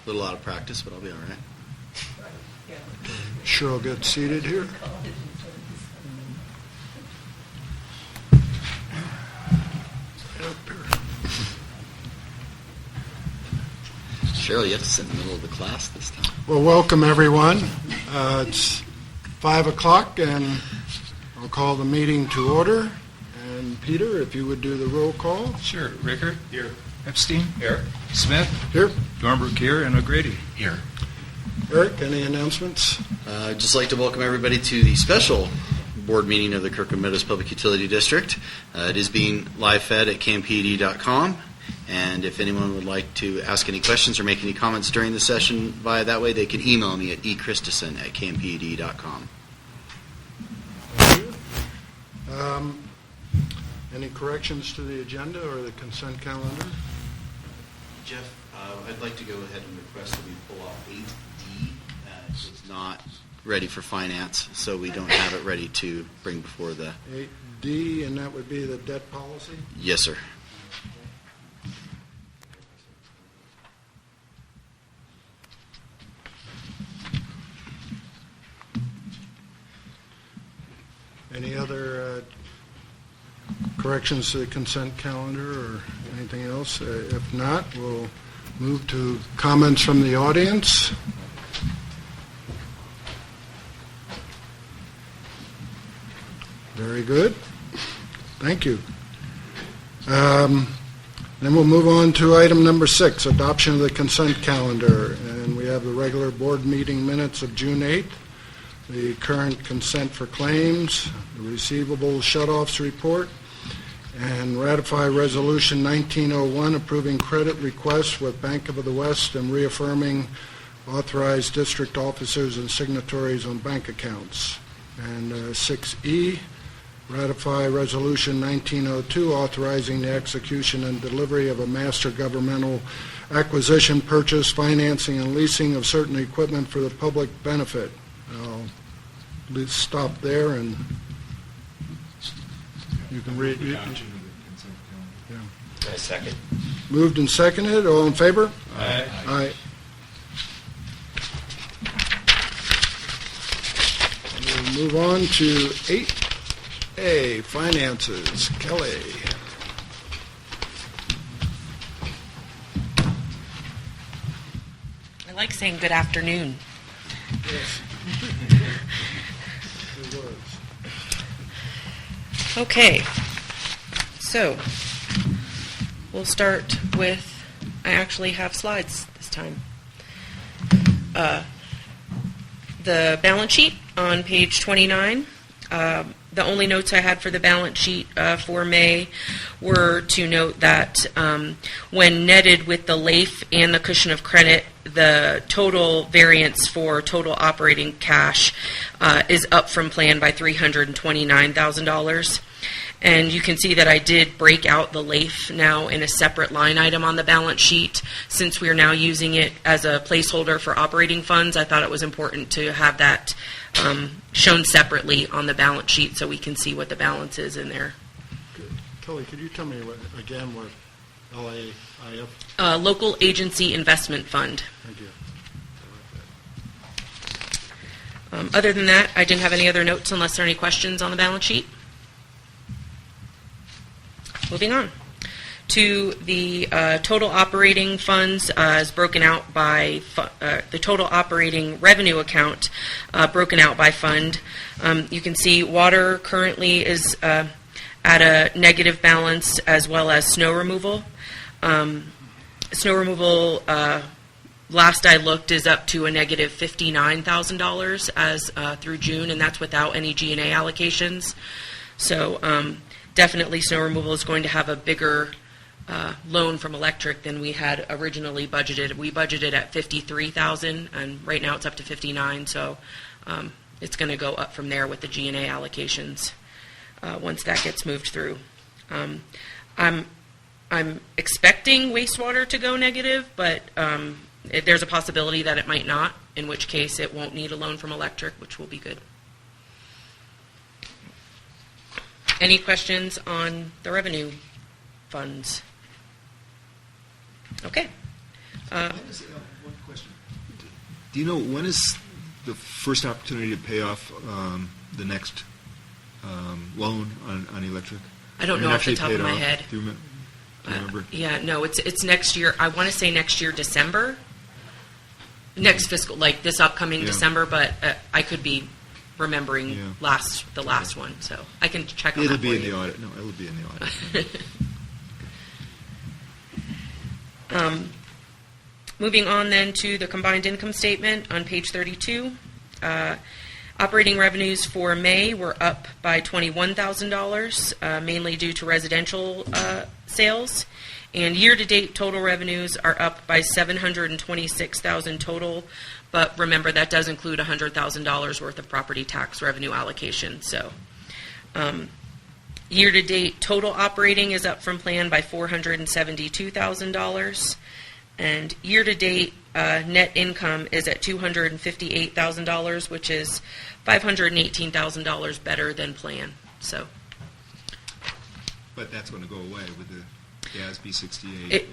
A little out of practice, but I'll be all right. Sure, I'll get seated here. Cheryl, you have to sit in the middle of the class this time. Well, welcome everyone. It's 5 o'clock and I'll call the meeting to order. And Peter, if you would do the roll call. Sure. Rickard? Here. Epstein? Here. Smith? Here. Dornbrook here, and O'Grady? Here. Eric, any announcements? I'd just like to welcome everybody to the special board meeting of the Kirkland Meadows Public Utility District. It is being live fed at KMPUD.com. And if anyone would like to ask any questions or make any comments during the session via that way, they can email me at echristison@kmpud.com. Thank you. Any corrections to the agenda or the consent calendar? Jeff, I'd like to go ahead and request that we pull off 8D. It's not ready for finance, so we don't have it ready to bring before the... 8D, and that would be the debt policy? Yes, sir. Any other corrections to the consent calendar or anything else? If not, we'll move to comments from the audience. Very good. Thank you. Then we'll move on to item number 6, adoption of the consent calendar. And we have the regular board meeting minutes of June 8th. The current consent for claims, the receivable shutoffs report, and ratify Resolution 1901 approving credit requests with Bank of the West and reaffirming authorized district officers and signatories on bank accounts. And 6E, ratify Resolution 1902 authorizing the execution and delivery of a master governmental acquisition, purchase, financing, and leasing of certain equipment for the public benefit. Let's stop there and you can read. I second. Moved and seconded. All in favor? Aye. Aye. We'll move on to 8A, finances. Kelly. I like saying good afternoon. Yes. It was. Okay, so we'll start with, I actually have slides this time. The balance sheet on page 29. The only notes I had for the balance sheet for May were to note that when netted with the LAIF and the cushion of credit, the total variance for total operating cash is up from plan by $329,000. And you can see that I did break out the LAIF now in a separate line item on the balance sheet. Since we are now using it as a placeholder for operating funds, I thought it was important to have that shown separately on the balance sheet so we can see what the balance is in there. Good. Kelly, could you tell me what LAIF? Local Agency Investment Fund. Thank you. Other than that, I didn't have any other notes unless there are any questions on the balance sheet. Moving on to the total operating funds as broken out by the total operating revenue account broken out by fund. You can see water currently is at a negative balance, as well as snow removal. Snow removal, last I looked, is up to a negative $59,000 as through June, and that's without any G&A allocations. So definitely snow removal is going to have a bigger loan from electric than we had originally budgeted. We budgeted at $53,000, and right now it's up to $59,000. So it's going to go up from there with the G&A allocations once that gets moved through. I'm expecting wastewater to go negative, but there's a possibility that it might not, in which case it won't need a loan from electric, which will be good. Any questions on the revenue funds? Okay. One question. Do you know when is the first opportunity to pay off the next loan on electric? I don't know off the top of my head. Do you remember? Yeah, no, it's next year. I want to say next year, December. Next fiscal, like this upcoming December, but I could be remembering the last one, so I can check on that It'll be for in you. the audit. No, it'll be in the audit. Moving on then to the combined income statement on page 32. Operating revenues for May were up by $21,000, mainly due to residential sales. And year-to-date total revenues are up by $726,000 total, but remember that does include $100,000 worth of property tax revenue allocation. So year-to-date total operating is up from plan by $472,000. And year-to-date net income is at $258,000, which is $518,000 better than plan. So, But that's going to go away with the GASB 68.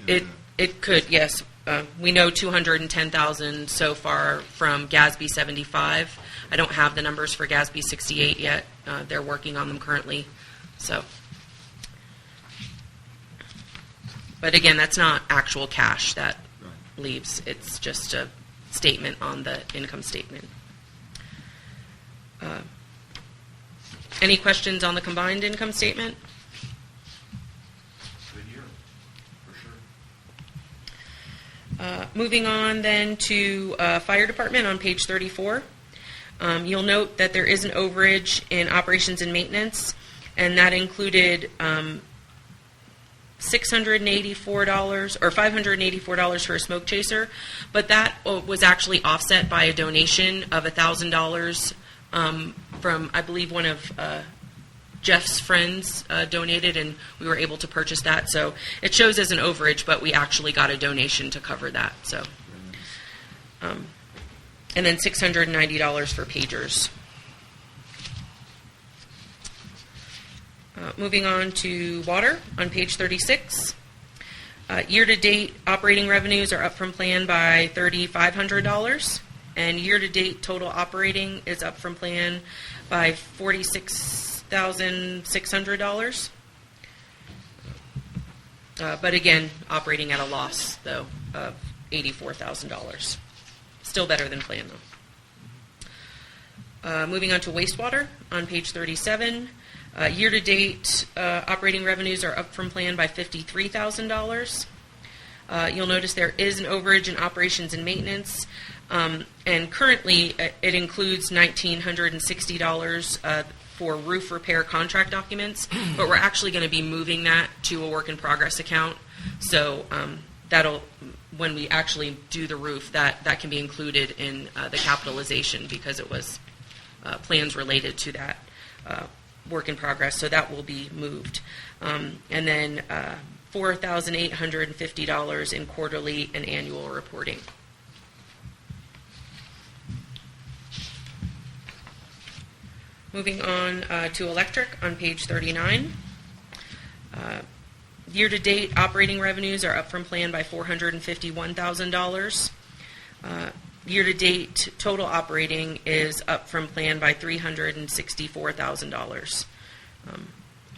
it could, yes. We know $210,000 so far from GASB 75. I don't have the numbers for GASB 68 yet. They're working on them currently. So. But again, that's not actual cash that leaves. It's just a statement on the income statement. Any questions on the combined income statement? Good year, for sure. Moving on then to Fire Department on page 34. You'll note that there is an overage in operations and maintenance, and that included $684 or $584 for a smoke chaser, but that was actually offset by a donation of $1,000 from, I believe, one of Jeff's friends donated, and we were able to purchase that. So it shows as an overage, but we actually got a donation to cover that. So, and then $690 for pagers. Moving on to water on page 36. Year-to-date operating revenues are up from plan by $3,500, and year-to-date total operating is up from plan by $46,600. But again, operating at a loss, though, of $84,000. Still better than plan, though. Moving on to wastewater on page 37. Year-to-date operating revenues are up from plan by $53,000. You'll notice there is an overage in operations and maintenance, and currently it includes $1,960 for roof repair contract documents, but we're actually going to be moving that to a work-in-progress account. So that'll, when we actually do the roof, that can be included in the capitalization because it was plans related to that work in progress, so that will be moved. And then $4,850 in quarterly and annual reporting. Moving on to electric on page 39. Year-to-date operating revenues are up from plan by $451,000. Year-to-date total operating is up from plan by $364,000.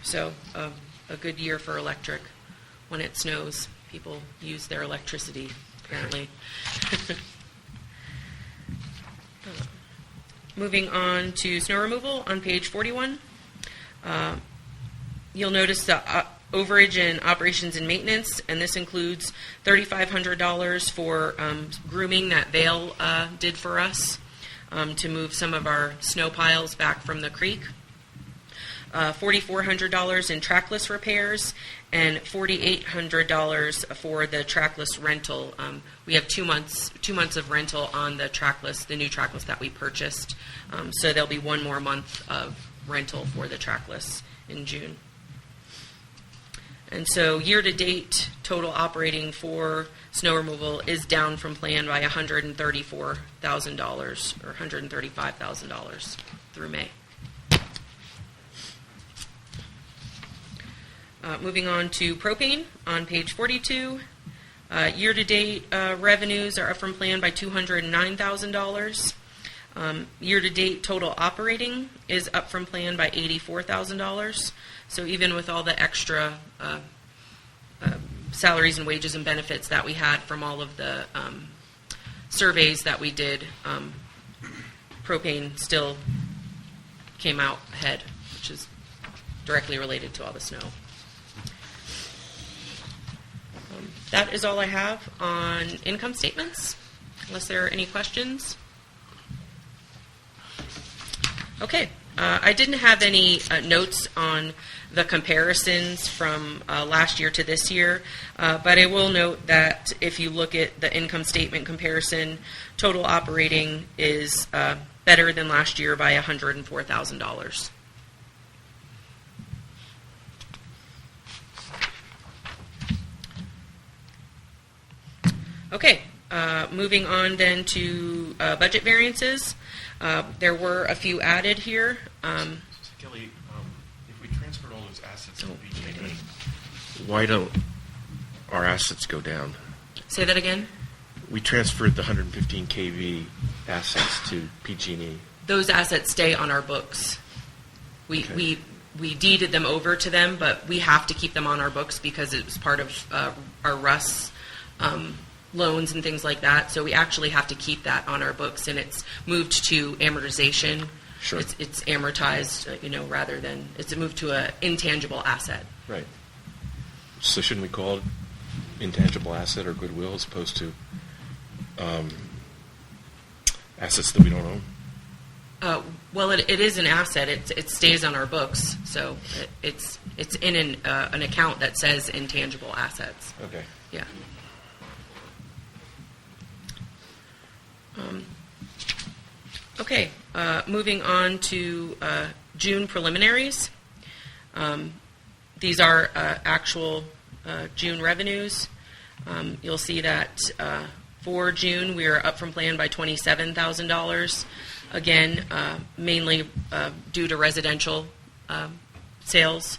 So a good year for electric. When it snows, people use their electricity, apparently. Moving on to snow removal on page 41. You'll notice the overage in operations and maintenance, and this includes $3,500 for grooming that Vail did for us to move some of our snow piles back from the creek. $4,400 in trackless repairs, and $4,800 for the trackless rental. We have 2 months of rental on the trackless, the new trackless that we purchased. So there'll be 1 more month of rental for the trackless in June. And so year-to-date total operating for snow removal is down from plan by $134,000 or $135,000 through May. Moving on to propane on page 42. Year-to-date revenues are up from plan by $209,000. Year-to-date total operating is up from plan by $84,000. So even with all the extra salaries and wages and benefits that we had from all of the surveys that we did, propane still came out ahead, which is directly related to all the snow. That is all I have on income statements, unless there are any questions. Okay. I didn't have any notes on the comparisons from last year to this year, but I will note that if you look at the income statement comparison, total operating is better than last year by $104,000. Okay, moving on then to budget variances. There were a few added here. Kelly, if we transferred all those assets to PG&E, why don't our assets go down? Say that again? We transferred the 115 kV assets to PG&E. Those assets stay on our books. We deeded them over to them, but we have to keep them on our books because it was part of our RUS loans and things like that. So we actually have to keep that on our books, and it's moved to amortization. Sure. It's amortized, rather than it's moved to an intangible asset. Right. So shouldn't we call it intangible asset or goodwill as opposed to assets that we don't own? Well, it is an asset. It stays on our books, so it's in an account that says intangible assets. Okay. Yeah. Okay, moving on to June preliminaries. These are actual June revenues. You'll see that for June we are up from plan by $27,000. Again, mainly due to residential sales.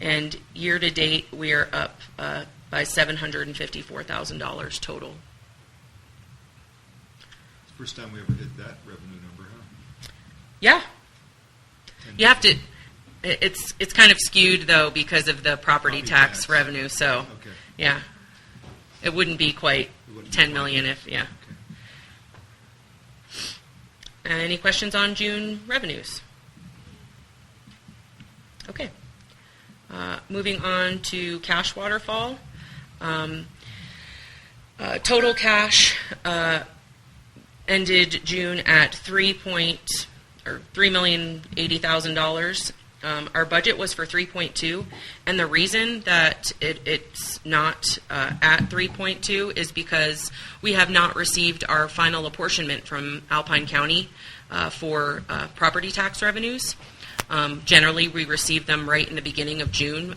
And year to date we are up by $754,000 total. First time we ever hit that revenue number, huh? Yeah. You have to. It's kind of skewed though because of the property tax revenue. So, Okay. yeah, it wouldn't be quite It wouldn't be 10 quite million that. if yeah. Okay. Any questions on June revenues? Okay. Moving on to cash waterfall. Total cash ended June at $3,080,000. Our budget was for 3.2, and the reason that it's not at 3.2 is because we have not received our final apportionment from Alpine County for property tax revenues. Generally, we receive them right in the beginning of June,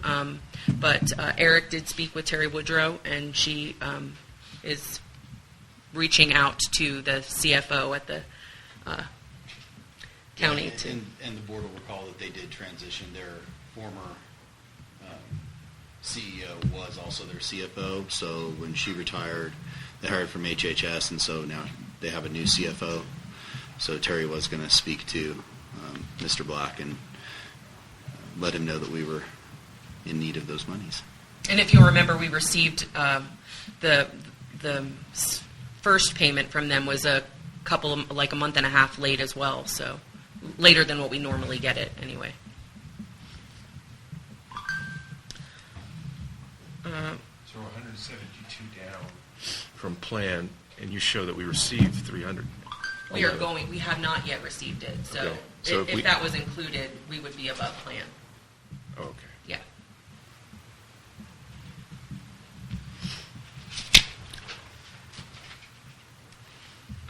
but Eric did speak with Terry Woodrow, and she is reaching out to the CFO at the county. Yeah, and the board will recall that they did transition. Their former CEO was also their CFO, so when she retired, they hired from HHS, and so now they have a new CFO. So Terry was going to speak to Mr. Black and let him know that we were in need of those monies. And if you'll remember, we received the first payment from them was a month and a half late as well, so later than what we normally get it anyway. So we're 172 down from plan, and you show that we received 300. We have not yet received it, so, Okay. So if that was included, we would be above plan. Oh, okay. Yeah.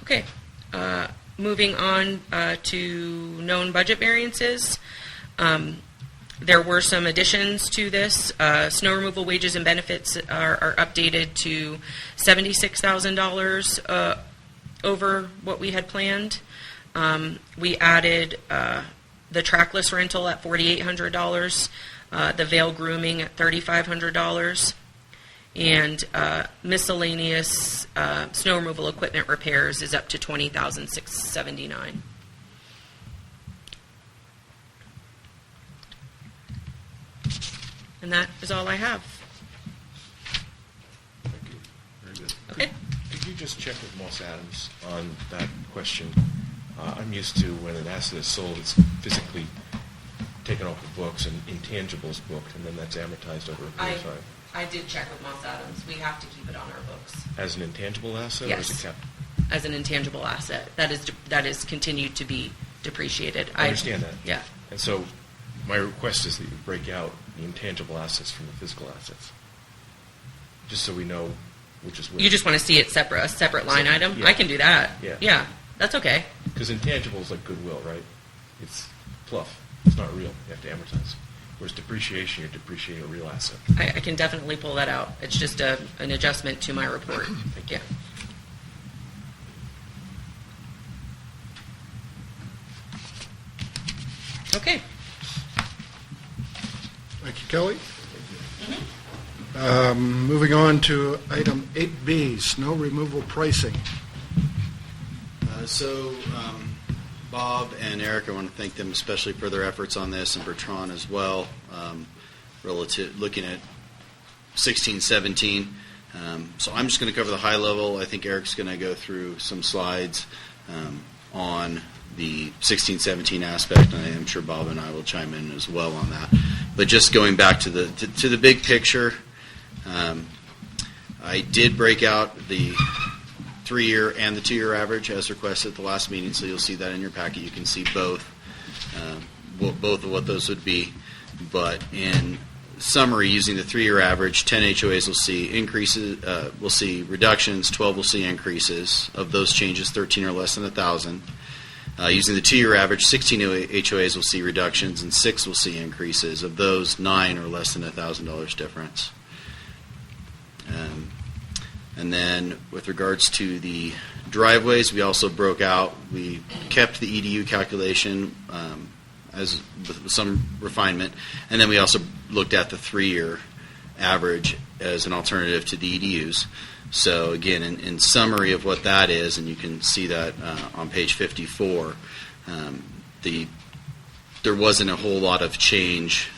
Okay. Moving on to known budget variances. There were some additions to this. Snow removal wages and benefits are updated to $76,000 over what we had planned. We added the trackless rental at $4,800, the veil grooming at $3,500, and miscellaneous snow removal equipment repairs is up to $20,679. And that is all I have. Thank you. Very good. Okay. Could you just check with Moss Adams on that question? I'm used to when an asset is sold, it's physically taken off the books and intangibles booked, and then that's amortized over a period of time. I did check with Moss Adams. We have to keep it on our books As an intangible asset, or Yes. as a cap? as an intangible asset. That is continued to be depreciated. I understand that. Yeah. And so my request is that you break out the intangible assets from the physical assets, just so we know which is which. You just want to see it a separate line item? Yeah. I can do that. Yeah. That's okay. Because intangible is like goodwill, right? It's fluff. It's not real. You have to amortize. Whereas depreciation, you're depreciating a real asset. I can definitely pull that out. It's just an adjustment to my report. Thank you. Yeah. Okay. Thank you, Kelly. Moving on to item 8B, snow removal pricing. Bob and Eric, I want to thank them especially for their efforts on this, and Bertrand as well, looking at 16-17. So I'm just going to cover the high level. I think Eric's going to go through some slides on the 16-17 aspect, and I'm sure Bob and I will chime in as well on that. But just going back to the big picture, I did break out the 3-year and the 2-year average as requested at the last meeting, so you'll see that in your packet. You can see both of what those would be. But in summary, using the 3-year average, 10 HOAs will see increases, will see reductions, 12 will see increases. Of those changes, 13 are less than 1,000. Using the 2-year average, 16 HOAs will see reductions and 6 will see increases. Of those, 9 are less than $1,000 difference. And then with regards to the driveways, we also broke out. We kept the EDU calculation as with some refinement, and then we also looked at the 3-year average as an alternative to the EDUs. So again, in summary of what that is, and you can see that on page 54, there wasn't a whole lot of change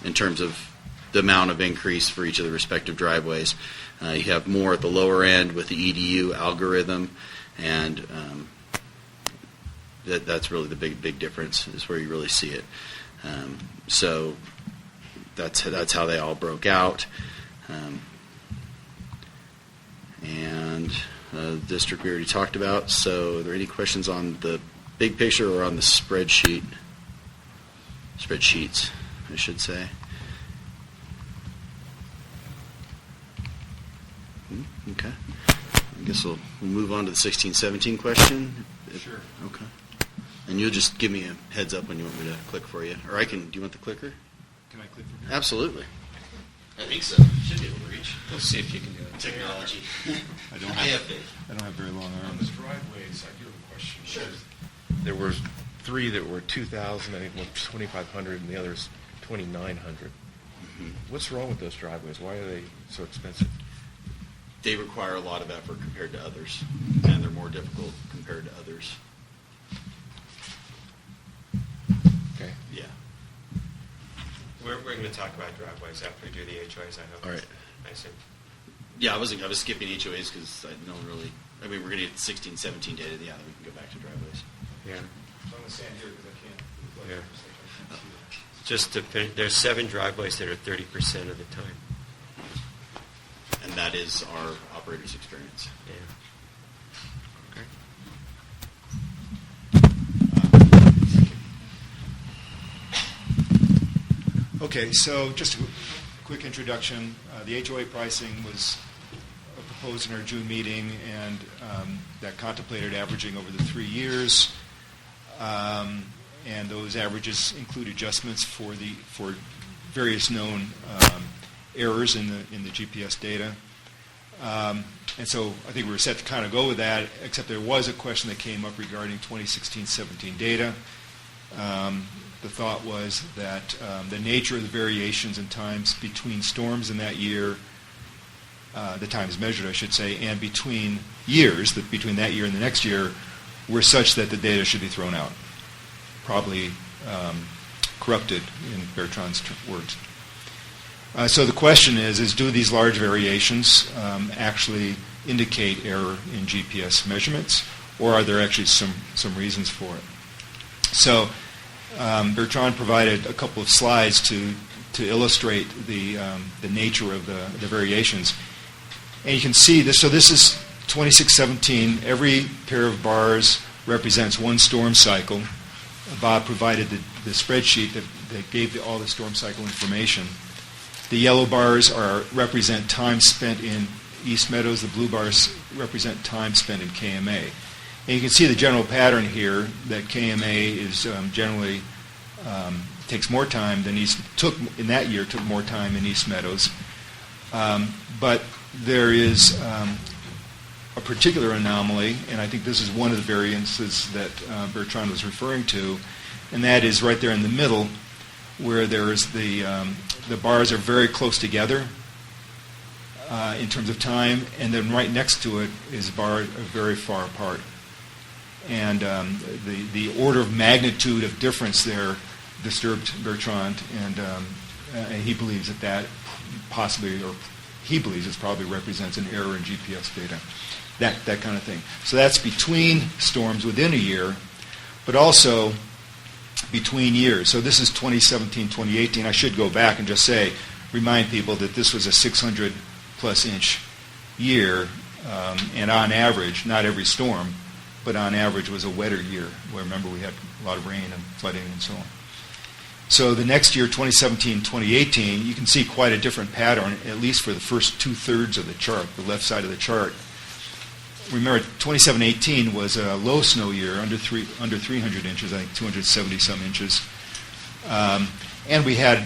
in terms of the amount of increase for each of the respective driveways. You have more at the lower end with the EDU algorithm, and that's really the big difference is where you really see it. So that's how they all broke out. And the district we already talked about. So are there any questions on the big picture or on the spreadsheet? Spreadsheets, I should say. Okay. I guess we'll move on to the 16-17 question. Sure. Okay. And you'll just give me a heads up when you want me to click for you. Or do you want the clicker? Can I click from here? Absolutely. I think so. Should be able to reach. Let's see if you can do it. Technology. I don't I have have. faith. I don't have very long On the arms. driveways, I do have a question. Sure. There were 3 that were 2,000, I think one 2,500, and the other's 2,900. Mm-hmm. What's wrong with those driveways? Why are they so expensive? They require a lot of effort compared to others, and they're more difficult compared to others. Okay. Yeah. We're going to talk about driveways after we do the HOAs, I hope. All right. I see. Yeah, I was skipping HOAs because I don't really. I mean, we're going to get 16-17 data. Yeah, then we can go back to driveways. Yeah. I'm going to stand here because I can't. Yeah. Just to finish, there's 7 driveways that are 30% of the time. And that is our operator's experience. Yeah. Okay. Okay, so just a quick introduction. The HOA pricing was proposed in our June meeting, and that contemplated averaging over the 3 years. And those averages include adjustments for various known errors in the GPS data. And so I think we were set to kind of go with that, except there was a question that came up regarding 2016-17 data. The thought was that the nature of the variations in times between storms in that year the times measured, I should say, and between years, between that year and the next year, were such that the data should be thrown out, probably corrupted, in Bertrand's words. So the question is do these large variations actually indicate error in GPS measurements, or are there actually some reasons for it? So Bertrand provided a couple of slides to illustrate the nature of the variations. And you can see this. So this is 2617. Every pair of bars represents one storm cycle. Bob provided the spreadsheet that gave all the storm cycle information. The yellow bars represent time spent in East Meadows. The blue bars represent time spent in KMA. And you can see the general pattern here that KMA is generally takes more time than took more time in East Meadows. But there is a particular anomaly, and I think this is one of the variances that Bertrand was referring to, and that is right there in the middle, where there is the bars are very close together in terms of time, and then right next to it is bars very far apart. And the order of magnitude of difference there disturbed Bertrand, and he believes that possibly, or he believes it probably represents an error in GPS data, that kind of thing. So that's between storms within a year, but also between years. So this is 2017, 2018. I should go back and just remind people that this was a 600-plus inch year, and on average, not every storm, but on average was a wetter year, where remember we had a lot of rain and flooding and so on. So the next year, 2017, 2018, you can see quite a different pattern, at least for the first two-thirds of the chart, the left side of the chart. Remember, 2017-18 was a low snow year, under 300 inches, I think 270-some inches. And we had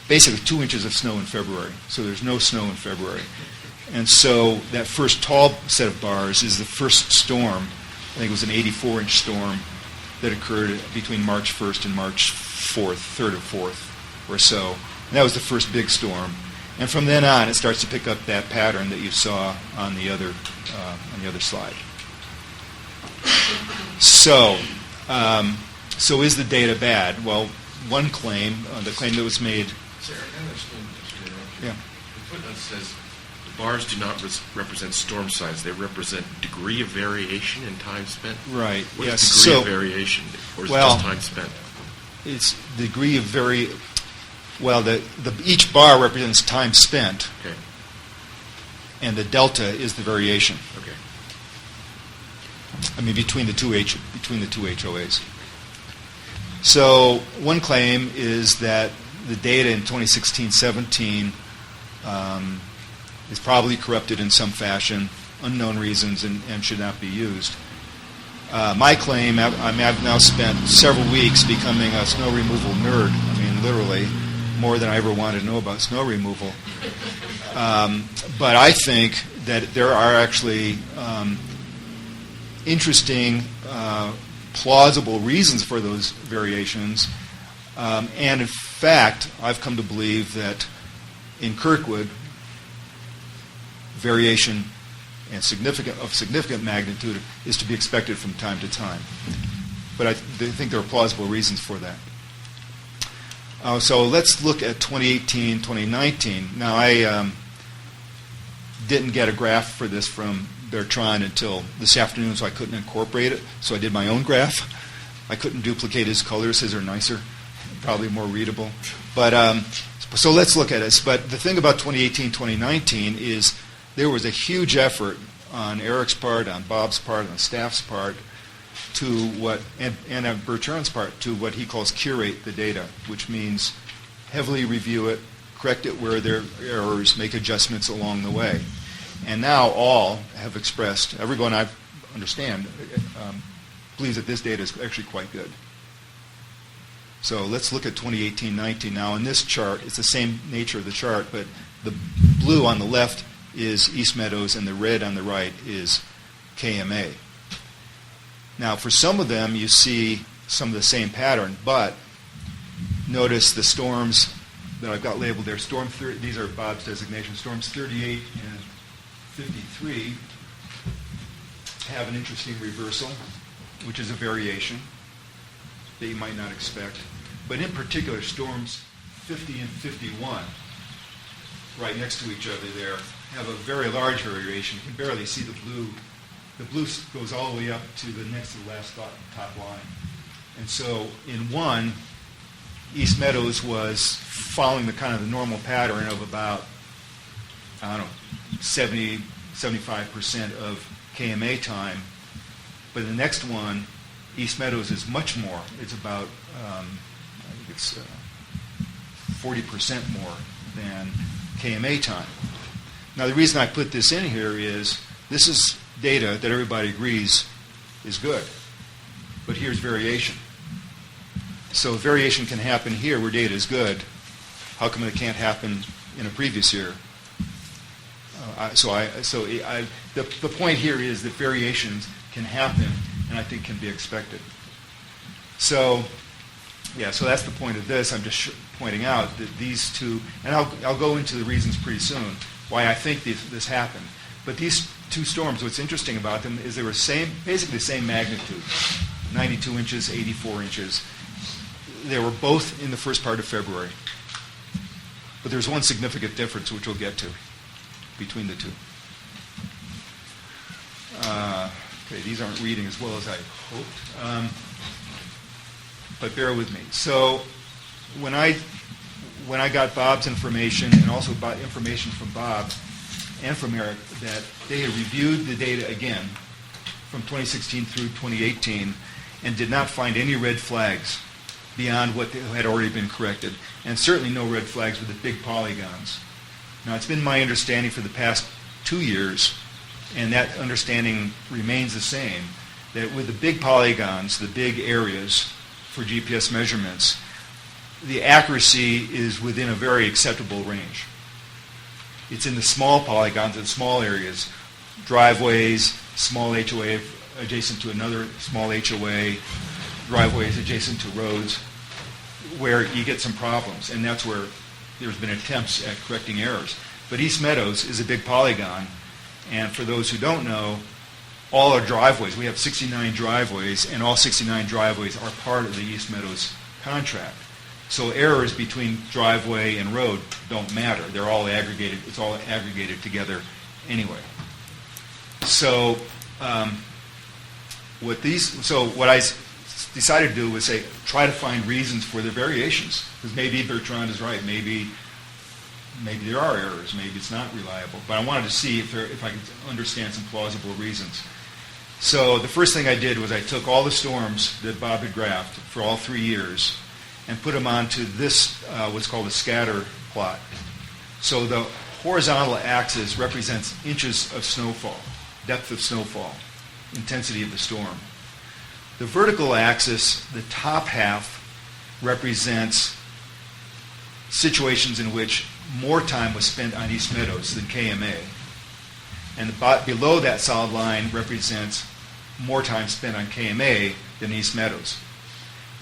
basically 2 inches of snow in February, so there's no snow in February. And so that first tall set of bars is the first storm. I think it was an 84-inch storm that occurred between March 1st and March 4th, 3rd or 4th or so. And that was the first big storm. And from then on, it starts to pick up that pattern that you saw on the other slide. So is the data bad? Well, one claim, the claim that was made... Sarah, I understand. Yeah. The footnote says the bars do not represent storm size. They represent degree of variation in time spent. Right. What yes. is degree of variation, or is it just time spent? It's degree of each bar represents time spent. Okay. And the delta is the variation. Okay. I mean, between the two HOAs. So one claim is that the data in 2016-17 is probably corrupted in some fashion, unknown reasons, and should not be used. My claim, I've now spent several weeks becoming a snow removal nerd. I mean, literally, more than I ever wanted to know about snow removal. But I think that there are actually interesting, plausible reasons for those variations. And in fact, I've come to believe that in Kirkwood, variation and significant magnitude is to be expected from time to time. But I think there are plausible reasons for that. So let's look at 2018, 2019. Now, I didn't get a graph for this from Bertrand until this afternoon, so I couldn't incorporate it. So I did my own graph. I couldn't duplicate his colors. His are nicer, probably more readable. But so let's look at it. But the thing about 2018, 2019 is there was a huge effort on Eric's part, on Bob's part, on the staff's part, to what, and on Bertrand's part, to what he calls curate the data, which means heavily review it, correct it where there are errors, make adjustments along the way. And now all have expressed, everyone I understand, believes that this data is actually quite good. So let's look at 2018-19 now. In this chart, it's the same nature of the chart, but the blue on the left is East Meadows, and the red on the right is KMA. Now, for some of them, you see some of the same pattern, but notice the storms that I've got labeled there. These are Bob's designations. Storms 38 and 53 have an interesting reversal, which is a variation that you might not expect. But in particular, storms 50 and 51, right next to each other there, have a very large variation. You can barely see the blue. The blue goes all the way up to the next to the last top line. And so in one, East Meadows was following the kind of the normal pattern of about, 70, 75% of KMA time. But the next one, East Meadows is much more. It's about, I think it's 40% more than KMA time. Now, the reason I put this in here is this is data that everybody agrees is good. But here's variation. So variation can happen here where data is good. How come it can't happen in a previous year? The point here is that variations can happen and I think can be expected. So that's the point of this. I'm just pointing out that these two, and I'll go into the reasons pretty soon why I think this happened. But these two storms, what's interesting about them is they were basically the same magnitude, 92 inches, 84 inches. They were both in the first part of February. But there's one significant difference, which we'll get to, between the two. Okay, these aren't reading as well as I hoped. But bear with me. So when I got Bob's information and also got information from Bob and from Eric that they had reviewed the data again from 2016 through 2018 and did not find any red flags beyond what had already been corrected, and certainly no red flags with the big polygons. Now, it's been my understanding for the past 2 years, and that understanding remains the same, that with the big polygons, the big areas for GPS measurements, the accuracy is within a very acceptable range. It's in the small polygons and small areas, driveways, small HOA adjacent to another small HOA, driveways adjacent to roads, where you get some problems, and that's where there's been attempts at correcting errors. But East Meadows is a big polygon, and for those who don't know, all our driveways, we have 69 driveways, and all 69 driveways are part of the East Meadows contract. So errors between driveway and road don't matter. They're all aggregated. It's all aggregated together anyway. So what I decided to do was try to find reasons for the variations, because maybe Bertrand is right. Maybe there are errors. Maybe it's not reliable. But I wanted to see if I could understand some plausible reasons. So the first thing I did was I took all the storms that Bob had graphed for all 3 years and put them onto this, what's called a scatter plot. So the horizontal axis represents inches of snowfall, depth of snowfall, intensity of the storm. The vertical axis, the top half, represents situations in which more time was spent on East Meadows than KMA. And below that solid line represents more time spent on KMA than East Meadows.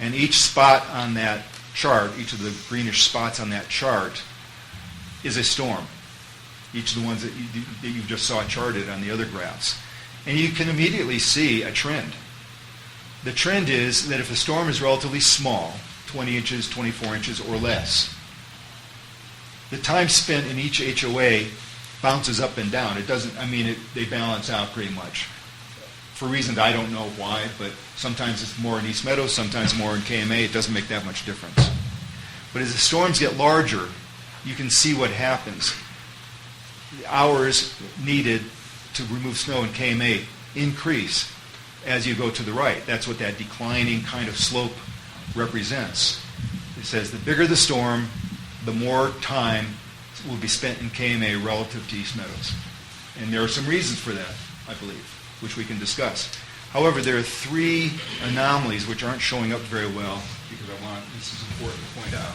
And each spot on that chart, each of the greenish spots on that chart, is a storm. Each of the ones that you just saw charted on the other graphs. And you can immediately see a trend. The trend is that if a storm is relatively small, 20 inches, 24 inches, or less, the time spent in each HOA bounces up and down. It doesn't, they balance out pretty much. For reasons I don't know why, but sometimes it's more in East Meadows, sometimes more in KMA. It doesn't make that much difference. But as the storms get larger, you can see what happens. The hours needed to remove snow in KMA increase as you go to the right. That's what that declining kind of slope represents. It says the bigger the storm, the more time will be spent in KMA relative to East Meadows. And there are some reasons for that, I believe, which we can discuss. However, there are 3 anomalies which aren't showing up very well, because this is important to point out.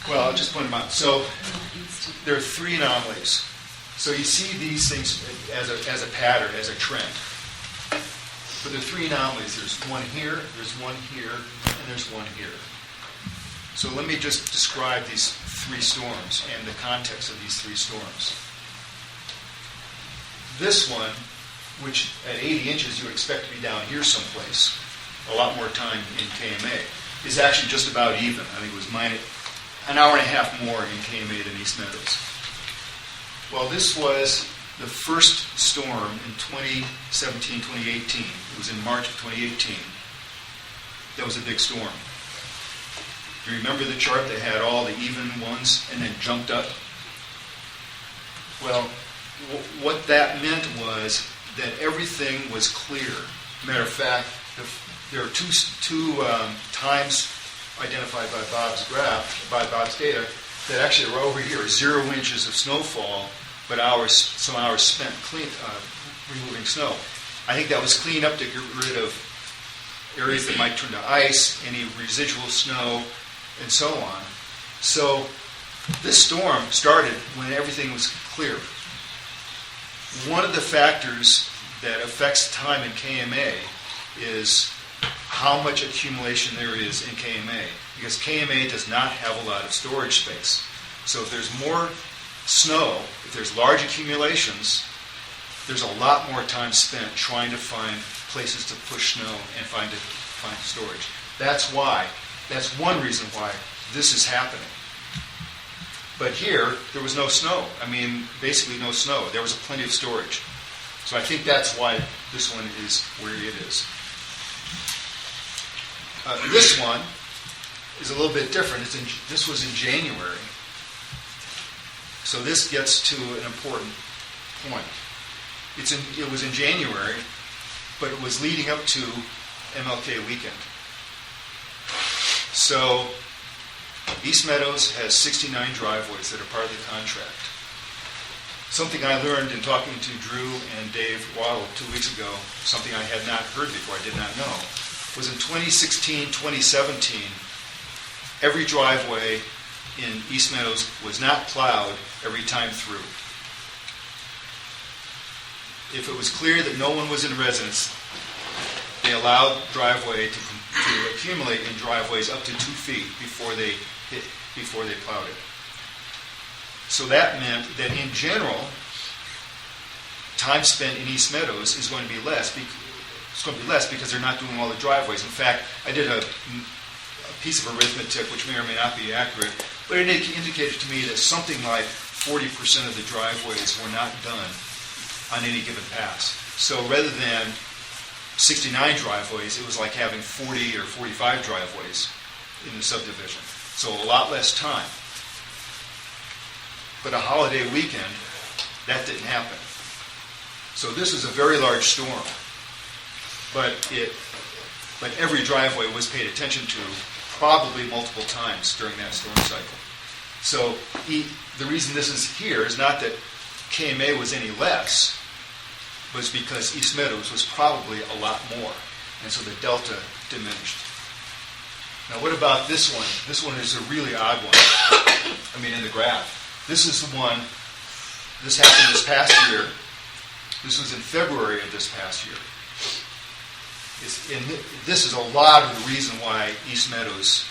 Well, I'll just point them out. So there are 3 anomalies. So you see these things as a pattern, as a trend. But there are three anomalies. There's one here, there's one here, and there's one here. So let me just describe these three storms and the context of these three storms. This one, which at 80 inches you would expect to be down here someplace, a lot more time in KMA, is actually just about even. I think it was an hour and a half more in KMA than East Meadows. Well, this was the first storm in 2017, 2018. It was in March of 2018. That was a big storm. Do you remember the chart that had all the even ones and then jumped up? Well, what that meant was that everything was clear. Matter of fact, there are two times identified by Bob's graph, by Bob's data, that actually are over here, 0 inches of snowfall, but some hours spent removing snow. I think that was cleaned up to get rid of areas that might turn to ice, any residual snow, and so on. So this storm started when everything was clear. One of the factors that affects time in KMA is how much accumulation there is in KMA, because KMA does not have a lot of storage space. So if there's more snow, if there's large accumulations, there's a lot more time spent trying to find places to push snow and find storage. That's one reason why this is happening. But here, there was no snow. I mean, basically no snow. There was plenty of storage. So I think that's why this one is where it is. This one is a little bit different. This was in January. So this gets to an important point. It was in January, but it was leading up to MLK weekend. So East Meadows has 69 driveways that are part of the contract. Something I learned in talking to Drew and Dave Waddle 2 weeks ago, something I had not heard before, I did not know, was in 2016, 2017, every driveway in East Meadows was not plowed every time through. If it was clear that no one was in residence, they allowed driveway to accumulate in driveways up to 2 feet before they plowed it. So that meant that in general, time spent in East Meadows is going to be less. It's going to be less because they're not doing all the driveways. In fact, I did a piece of arithmetic, which may or may not be accurate, but it indicated to me that something like 40% of the driveways were not done on any given pass. So rather than 69 driveways, it was like having 40 or 45 driveways in the subdivision. So a lot less time. But a holiday weekend, that didn't happen. So this is a very large storm. But every driveway was paid attention to probably multiple times during that storm cycle. So the reason this is here is not that KMA was any less, was because East Meadows was probably a lot more. And so the delta diminished. Now what about this one? This one is a really odd one. In the graph. This is the one, this happened this past year. This was in February of this past year. This is a lot of the reason why East Meadows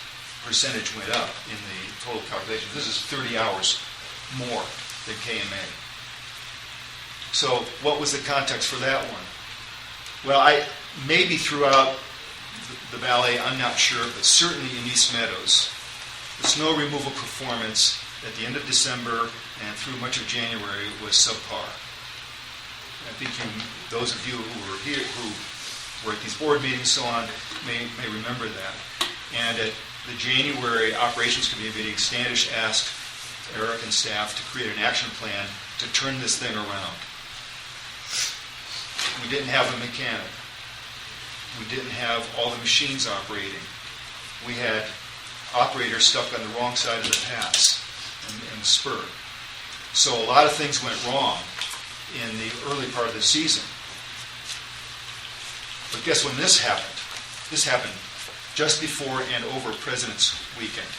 percentage went up in the total calculation. This is 30 hours more than KMA. So what was the context for that one? Well, maybe throughout the valley, I'm not sure, but certainly in East Meadows, the snow removal performance at the end of December and through much of January was subpar. I think those of you who were here, who were at these board meetings and so on, may remember that. And at the January Operations Committee meeting, Standish asked Eric and staff to create an action plan to turn this thing around. We didn't have a mechanic. We didn't have all the machines operating. We had operators stuck on the wrong side of the pass and the spur. So a lot of things went wrong in the early part of the season. But guess when this happened? This happened just before and over President's Weekend.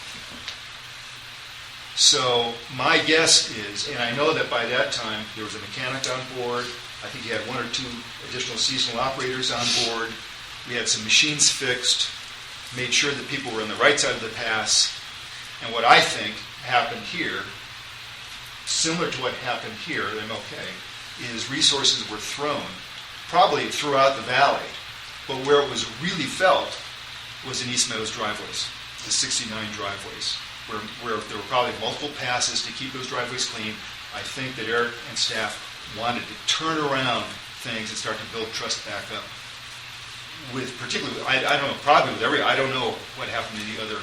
So my guess is, and I know that by that time there was a mechanic on board, I think he had 1 or 2 additional seasonal operators on board. We had some machines fixed, made sure that people were on the right side of the pass. And what I think happened here, similar to what happened here at MLK, is resources were thrown, probably throughout the valley, but where it was really felt was in East Meadows driveways, the 69 driveways, where there were probably multiple passes to keep those driveways clean. I think that Eric and staff wanted to turn around things and start to build trust back up. With particularly, I don't know, probably with I don't know what happened in the other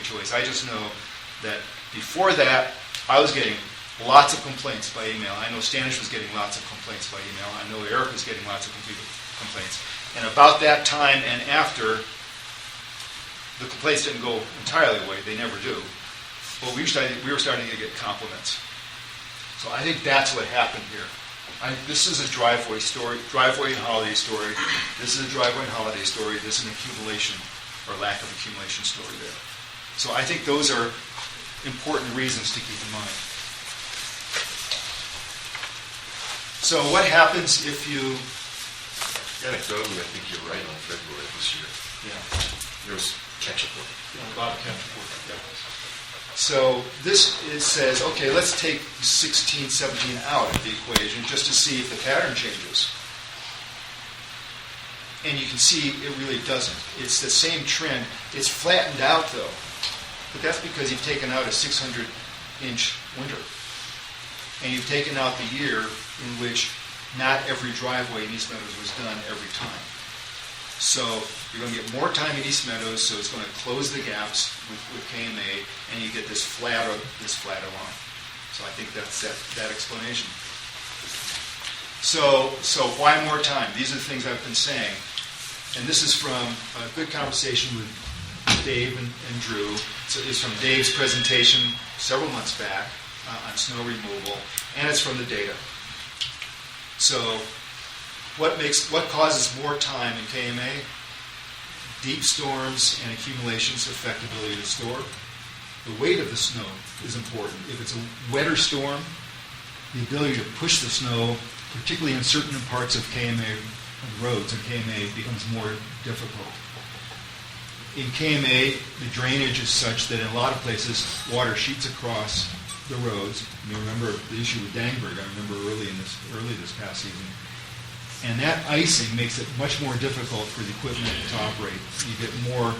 HOAs. I just know that before that, I was getting lots of complaints by email. I know Stanish was getting lots of complaints by email. I know Eric was getting lots of complaints. And about that time and after, the complaints didn't go entirely away. They never do. But we were starting to get compliments. So I think that's what happened here. This is a driveway story, driveway and holiday story. This is a driveway and holiday story. This is an accumulation or lack of accumulation story there. So I think those are important reasons to keep in mind. So what happens if you... Anecdotally, I think you're right on February this year. Yeah. There's catch-up work. A lot of catch-up work. Yeah. So this says, okay, let's take 16, 17 out of the equation just to see if the pattern changes. And you can see it really doesn't. It's the same trend. It's flattened out, though. But that's because you've taken out a 600-inch winter. And you've taken out the year in which not every driveway in East Meadows was done every time. So you're going to get more time in East Meadows, so it's going to close the gaps with KMA, and you get this flatter line. So I think that's that explanation. So why more time? These are the things I've been saying. And this is from a good conversation with Dave and Drew. So it's from Dave's presentation several months back on snow removal, and it's from the data. So what causes more time in KMA? Deep storms and accumulations affect the ability to store. The weight of the snow is important. If it's a wetter storm, the ability to push the snow, particularly in certain parts of KMA roads and KMA, becomes more difficult. In KMA, the drainage is such that in a lot of places, water sheets across the roads. You remember the issue with Dangberg, I remember early this past season. And that icing makes it much more difficult for the equipment to operate. You get more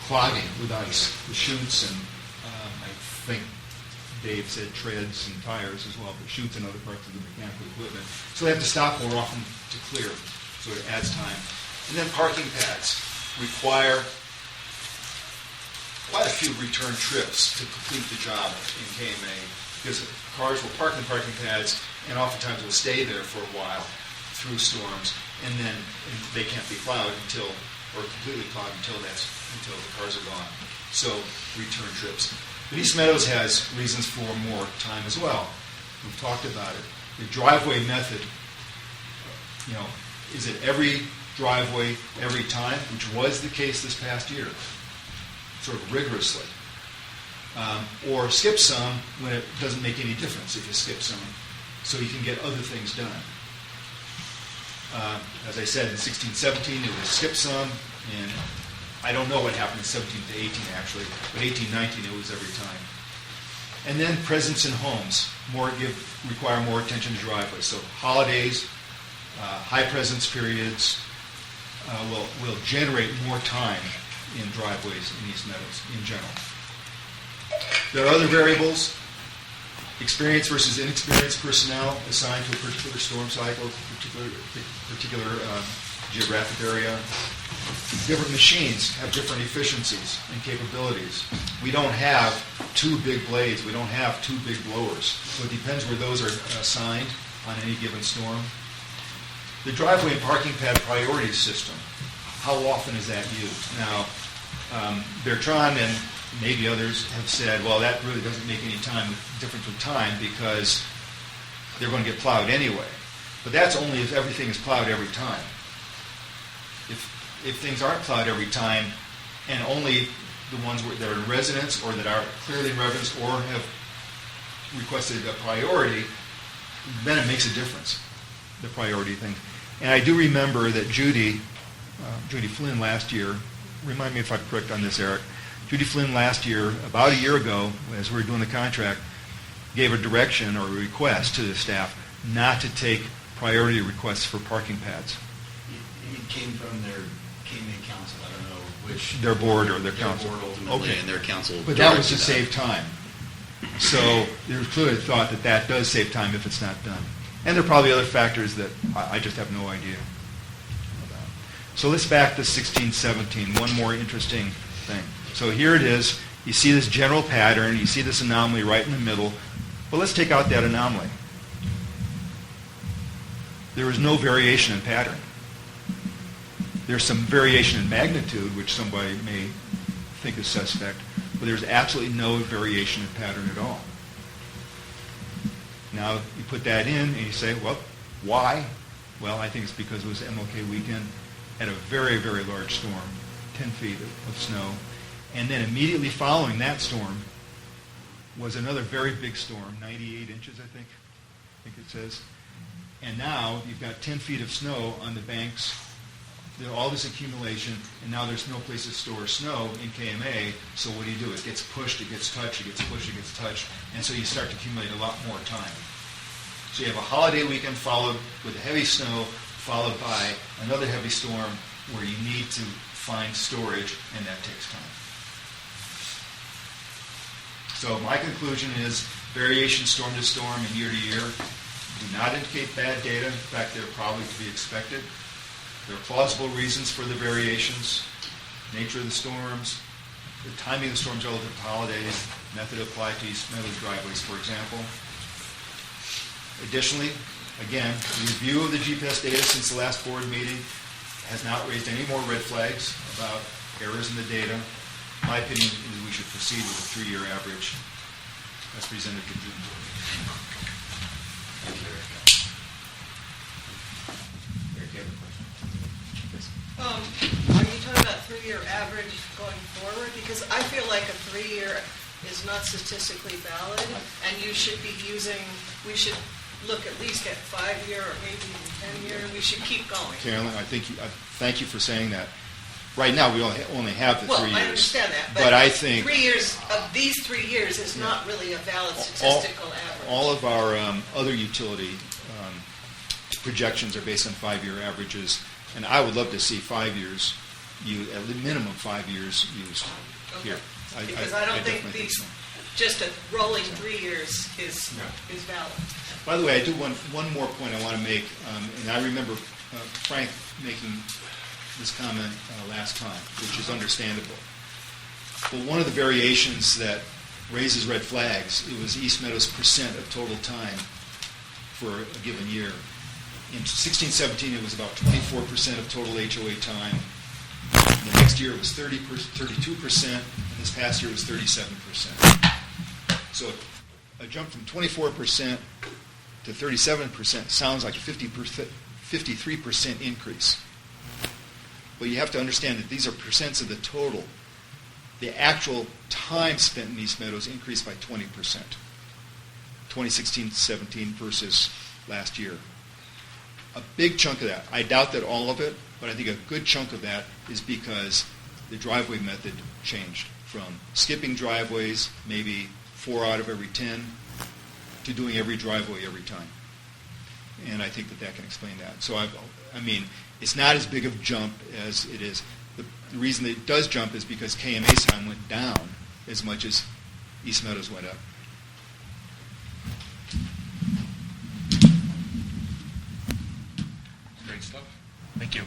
clogging with ice, the chutes, and I think Dave said treads and tires as well, but chutes and other parts of the mechanical equipment. So they have to stop more often to clear, so it adds time. And then parking pads require quite a few return trips to complete the job in KMA, because cars will park in parking pads and oftentimes will stay there for a while through storms, and then they can't be plowed completely plowed until the cars are gone. So return trips. But East Meadows has reasons for more time as well. We've talked about it. The driveway method, is it every driveway every time, which was the case this past year, sort of rigorously, or skip some when it doesn't make any difference if you skip some, so you can get other things done. As I said, in 16-17 it was skip some, and I don't know what happened in 17 to 18 actually, but 18-19 it was every time. And then presence in homes require more attention to driveways. So holidays, high presence periods will generate more time in driveways in East Meadows in general. There are other variables. Experienced versus inexperienced personnel assigned to a particular storm cycle, particular geographic area. Different machines have different efficiencies and capabilities. We don't have 2 big blades. We don't have 2 big blowers. So it depends where those are assigned on any given storm. The driveway and parking pad priority system, how often is that used? Now, Bertrand and maybe others have said, well, that really doesn't make any difference with time because they're going to get plowed anyway. But that's only if everything is plowed every time. If things aren't plowed every time, and only the ones that are in residence or that are clearly in residence or have requested a priority, then it makes a difference, the priority thing. And I do remember that Judy Flynn last year, remind me if I'm correct on this, Eric, Judy Flynn last year, about a year ago, as we were doing the contract, gave a direction or a request to the staff not to take priority requests for parking pads. It came from their KMA council. I don't know which. Their board or their council. Their board ultimately, Okay. and their council. But that was to directed save time. So there's clearly thought that that does save time if it's not done. And there are probably other factors that I just have no idea about. So let's back to 1617, one more interesting thing. So here it is. You see this general pattern. You see this anomaly right in the middle. But let's take out that anomaly. There is no variation in pattern. There's some variation in magnitude, which somebody may think is suspect, but there's absolutely no variation in pattern at all. Now, you put that in and you say, well, why? Well, I think it's because it was MLK weekend, had a very, very large storm, 10 feet of snow, and then immediately following that storm was another very big storm, 98 inches, I think it says. And now you've got 10 feet of snow on the banks, all this accumulation, and now there's no place to store snow in KMA, so what do? It gets pushed, it gets touched, it gets pushed, it gets touched, and so you start to accumulate a lot more time. So you have a holiday weekend followed with heavy snow, followed by another heavy storm where you need to find storage, and that takes time. So my conclusion is variation storm to storm and year to year do not indicate bad data. In fact, they're probably to be expected. There are plausible reasons for the variations, nature of the storms, the timing of the storms relative to holidays, method applied to East Meadows driveways, for example. Additionally, again, the review of the GPS data since the last board meeting has not raised any more red flags about errors in the data. My opinion is we should proceed with a 3-year average as presented to June board. Thank you, Eric. Eric, you have a question? Yes. Are you talking about 3-year average going forward? Because I feel like a 3-year is not statistically valid, and we should look at least at 5-year or maybe even 10-year. We should keep going. Carolyn, thank you for saying that. Right now, we only have the 3 years. Well, I understand that, but I think 3 years of these 3 years is not really a valid statistical average. all of our other utility projections are based on 5-year averages, and I would love to see 5 years, at the minimum 5 years used here. Because I don't think definitely these, so. just a rolling 3 years is valid. By the way, I do one more point I want to make, and I remember Frank making this comment last time, which is understandable. But one of the variations that raises red flags, it was East Meadows' percent of total time for a given year. In 16-17, it was about 24% of total HOA time. The next year it was 32%, and this past year it was 37%. So a jump from 24% to 37% sounds like a 53% increase. But you have to understand that these are percents of the total. The actual time spent in East Meadows increased by 20%, 2016-17 versus last year. A big chunk of that, I doubt that all of it, but I think a good chunk of that is because the driveway method changed from skipping driveways, maybe 4 out of every 10, to doing every driveway every time. And I think that can explain that. So I mean, it's not as big of a jump as it is. The reason that it does jump is because KMA's time went down as much as East Meadows went up. Great stuff. Thank you.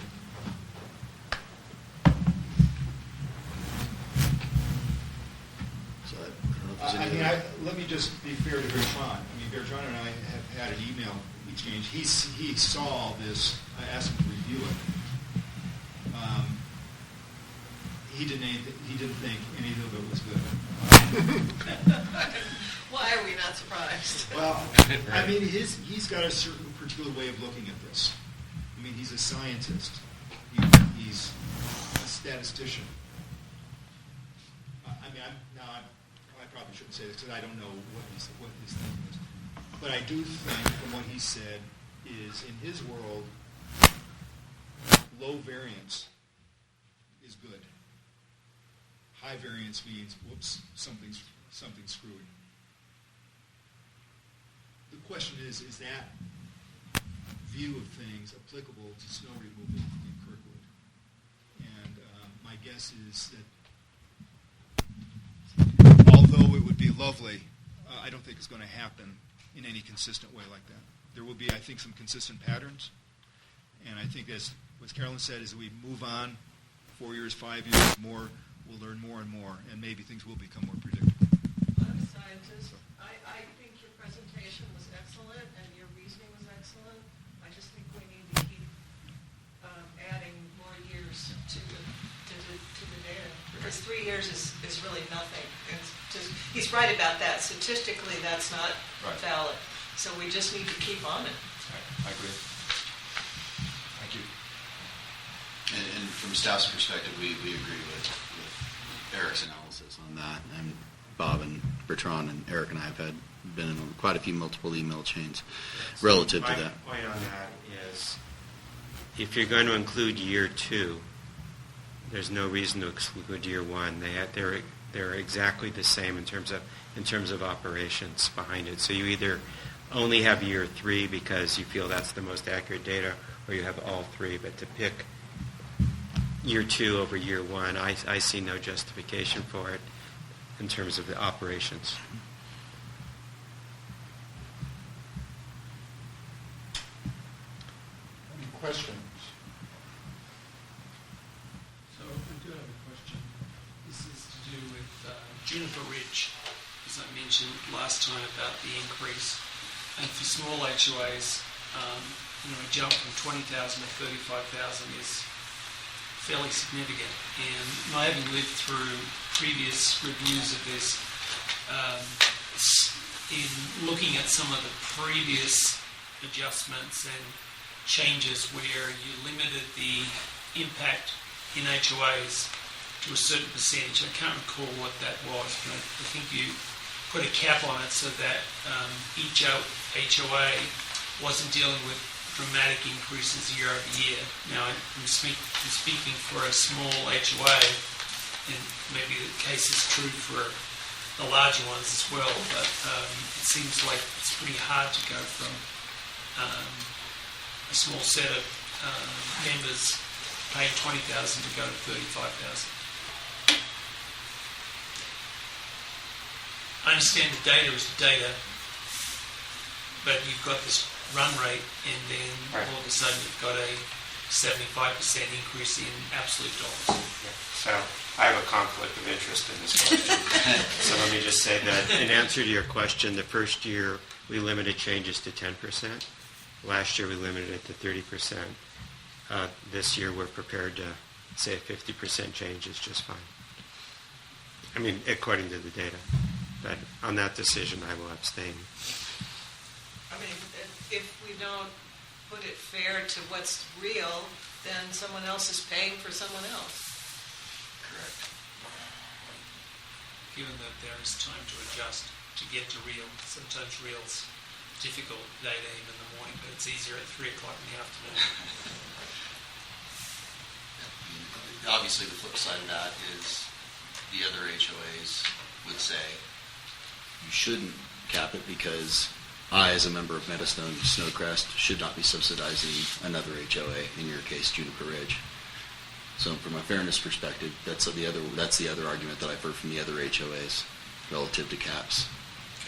So I don't know if there's any other- Let me just be fair to Bertrand. Bertrand and I have had an email exchange. He saw this. I asked him to review it. He didn't think any of it was good. Why are we not surprised? Well, I mean, he's got a certain particular way of looking at this. I mean, he's a scientist. He's a statistician. I mean, I probably shouldn't say this because I don't know what his thinking is. But I do think, from what he said, is in his world, low variance is good. High variance means, whoops, something's screwed. The question is that view of things applicable to snow removal in Kirkwood? And my guess is that although it would be lovely, I don't think it's going to happen in any consistent way like that. There will be, I think, some consistent patterns. And I think, as what Carolyn said, as we move on, 4 years, 5 years, more, we'll learn more and more, and maybe things will become more predictable. I'm a scientist. I think your presentation was excellent and your reasoning was excellent. I just think we need to keep adding more years to the data. Because 3 years is really nothing. It's just, he's right about that. Statistically, that's not valid. So we just need to keep on it. I agree. Thank you. And from staff's perspective, we agree with Eric's analysis on that. And Bob and Bertrand and Eric and I have been in quite a few multiple email chains relative to that. My point on that is, if you're going to include year 2, there's no reason to exclude year 1. They're exactly the same in terms of operations behind it. So you either only have year 3 because you feel that's the most accurate data, or you have all 3. But to pick year 2 over year 1, I see no justification for it in terms of the operations. Any questions? So I do have a question. This is to do with Juniper Ridge, as I mentioned last time about the increase. And for small HOAs, a jump from 20,000 to 35,000 is fairly significant. And having lived through previous reviews of this, in looking at some of the previous adjustments and changes where you limited the impact in HOAs to a certain percentage. I can't recall what that was, but I think you put a cap on it so that each HOA wasn't dealing with dramatic increases year over year. Now, I'm speaking for a small HOA, and maybe the case is true for the larger ones as well, but it seems like it's pretty hard to go from a small set of members paying $20,000 to go to $35,000. I understand the data is data, but you've got this run rate, and then all of a sudden you've got a 75% increase in absolute dollars. Yeah. So I have a conflict of interest in this question. So let me just say that in answer to your question, the first year we limited changes to 10%. Last year we limited it to 30%. This year we're prepared to say a 50% change is just fine. I mean, according to the data. But on that decision, I will abstain. I mean, if we don't put it fair to what's real, then someone else is paying for someone else. Correct. Given that there is time to adjust to get to real, sometimes real's difficult at 8 a.m. in the morning, but it's easier at 3 o'clock in the afternoon. Obviously, the flip side of that is the other HOAs would say you shouldn't cap it because I, as a member of Meadowstone Snowcrest, should not be subsidizing another HOA, in your case, Juniper Ridge. So from a fairness perspective, that's the other argument that I've heard from the other HOAs relative to caps.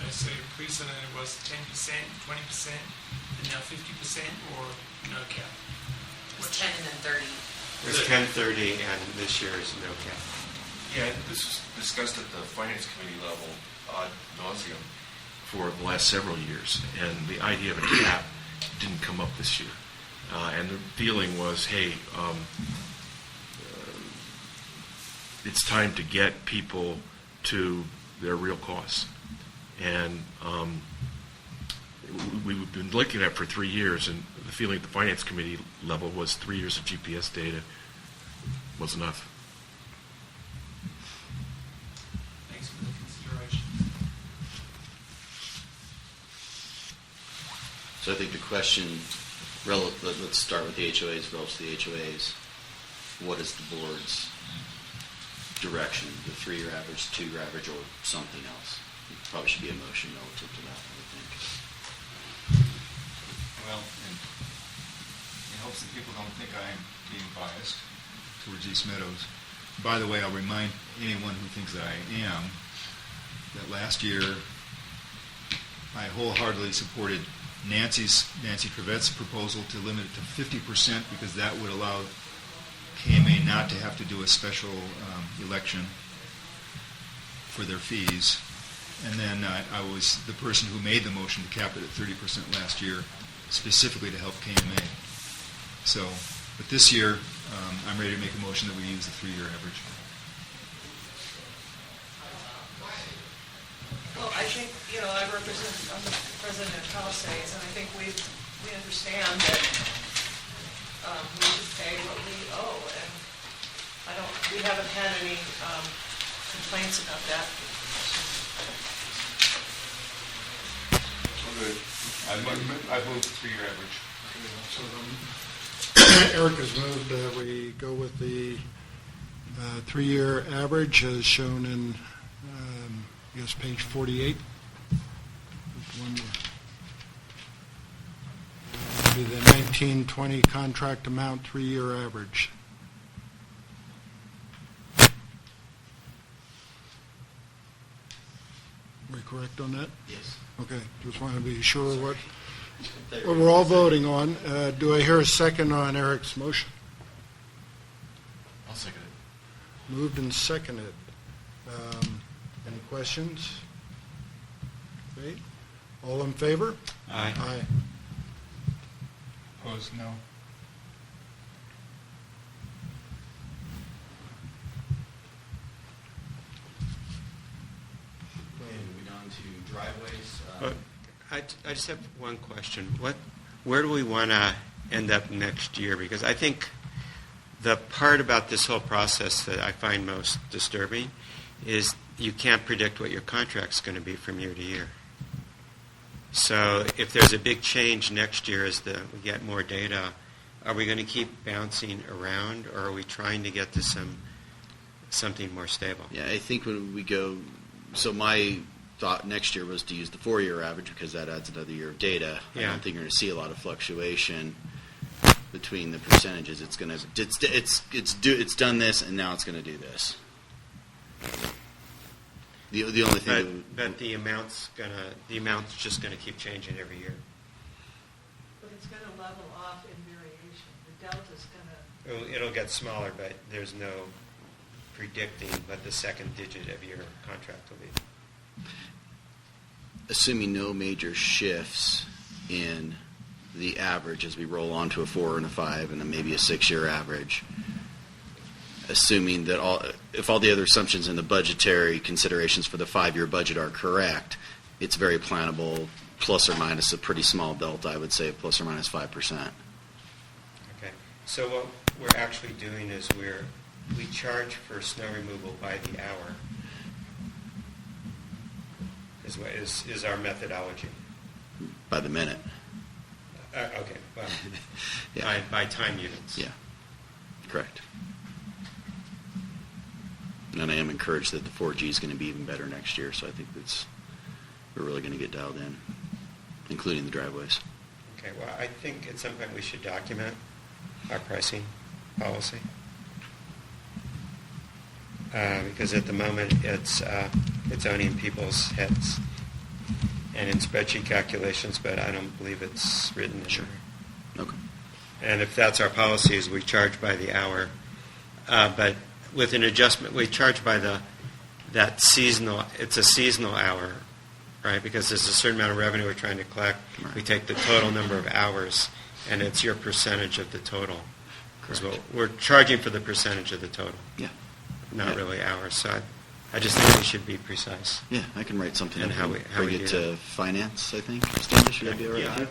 Okay, so your increase in it was 10%, 20%, and now 50%, or no cap? It was 10 and then 30. It was 10, 30, and this year is no cap. Yeah, this was discussed at the Finance Committee level ad nauseum for the last several years, and the idea of a cap didn't come up this year. And the feeling was, hey, it's time to get people to their real costs. And we've been looking at it for 3 years, and the feeling at the Finance Committee level was 3 years of GPS data was enough. Thanks for the consideration. So I think the question, let's start with the HOAs, relative to the HOAs. What is the board's direction? The 3-year average, 2-year average, or something else? Probably should be a motion relative to that, I would think. Well, in hopes that people don't think I'm being biased towards East Meadows. By the way, I'll remind anyone who thinks that I am that last year I wholeheartedly supported Nancy Trevette's proposal to limit it to 50% because that would allow KMA not to have to do a special election for their fees. And then I was the person who made the motion to cap it at 30% last year, specifically to help KMA. So, but this year, I'm ready to make a motion that we use the 3-year average. Well, I think, I'm the president of Palisades, and I think we understand that we should pay what we owe, and we haven't had any complaints about that. I've moved to 3-year average. So Eric has moved, we go with the 3-year average as shown in, I guess, page 48. Be the 1920 contract amount 3-year average. Are we correct on that? Yes. Okay, just want to be sure what we're all voting on. Do I hear a second on Eric's motion? I'll second it. Moved and seconded. Any questions? Okay. All in favor? Aye. Aye. Opposed, no. Okay, moving on to driveways. I just have one question. Where do we want to end up next year? Because I think the part about this whole process that I find most disturbing is you can't predict what your contract's going to be from year to year. So if there's a big change next year as we get more data, are we going to keep bouncing around, or are we trying to get to something more stable? Yeah, I think when we go, so my thought next year was to use the 4-year average because that adds another year of data. I Yeah. don't think you're going to see a lot of fluctuation between the percentages. It's going to it's done this and now it's going to do this. The only thing, But the amount's just gonna keep changing every year. But it's going to level off in variation. The delta's going to... It'll get smaller, but there's no predicting what the second digit of your contract will be. assuming no major shifts in the average as we roll on to a 4 and a 5 and then maybe a 6-year average, assuming that if all the other assumptions in the budgetary considerations for the 5-year budget are correct, it's very plannable, plus or minus a pretty small delta, I would say, plus or minus 5%. Okay. So what we're actually doing is we charge for snow removal by the hour. Is our methodology. By the minute. Okay. Well, Yeah. by time units. Yeah, correct. And I am encouraged that the 4G is going to be even better next year, so I think we're really going to get dialed in, including the driveways. Okay. Well, I think at some point we should document our pricing policy. Because at the moment it's only in people's heads and in spreadsheet calculations, but I don't believe it's written. Sure. Okay. And if that's our policy, is we charge by the hour, but with an adjustment, we charge by that seasonal. It's a seasonal hour, right? Because there's a certain amount of revenue we're trying to collect. Right. We take the total number of hours, and it's your percentage of the total. Correct. So we're charging for the percentage of the total. Yeah. Not Yeah. really hours. So I just think we should be precise. Yeah, I can write something And up how and we bring do it that. to finance, I think. Stanley, should that be all right? Yeah, with I you?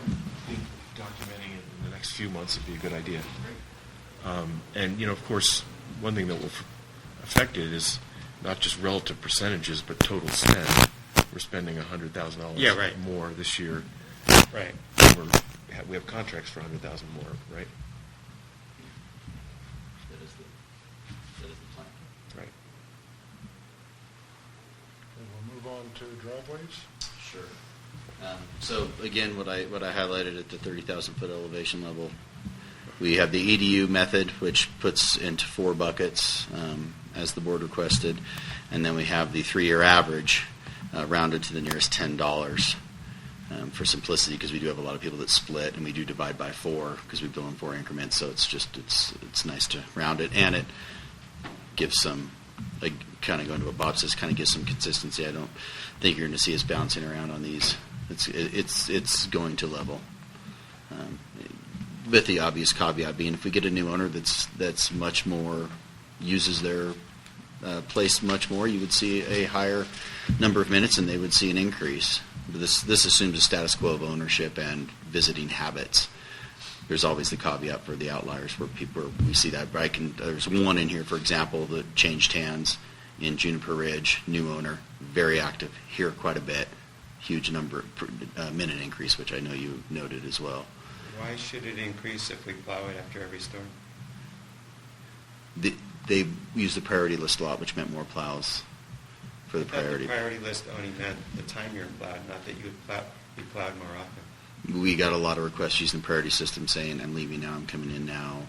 think documenting it in the next few months would be a good idea. And, of course, one thing that will affect it is not just relative percentages, but total spend. We're spending $100,000 Yeah, right. more this year Right. We have contracts for 100,000 more, right? That is the plan. Right. And we'll move on to driveways. Sure. So again, what I highlighted at the 30,000 foot elevation level, we have the EDU method, which puts into 4 buckets as the board requested, and then we have the 3-year average rounded to the nearest $10 for simplicity, because we do have a lot of people that split, and we do divide by 4 because we bill in 4 increments. So it's nice to round it, and it gives some, like kind of going to what Bob says, kind of gives some consistency. I don't think you're going to see us bouncing around on these. It's going to level. With the obvious caveat being, if we get a new owner that's much more, uses their place much more, you would see a higher number of minutes and they would see an increase. But this assumes a status quo of ownership and visiting habits. There's always the caveat for the outliers where we see that. But there's one in here, for example, that changed hands in Juniper Ridge, new owner, very active, here quite a bit, huge number, minute increase, which I know you noted as well. Why should it increase if we plow it after every storm? They used the priority list a lot, which meant more plows for the priority. The priority list only meant the time you're plowed, not that you would be plowed more often. We got a lot of requests using the priority system saying, I'm leaving now, I'm coming in now.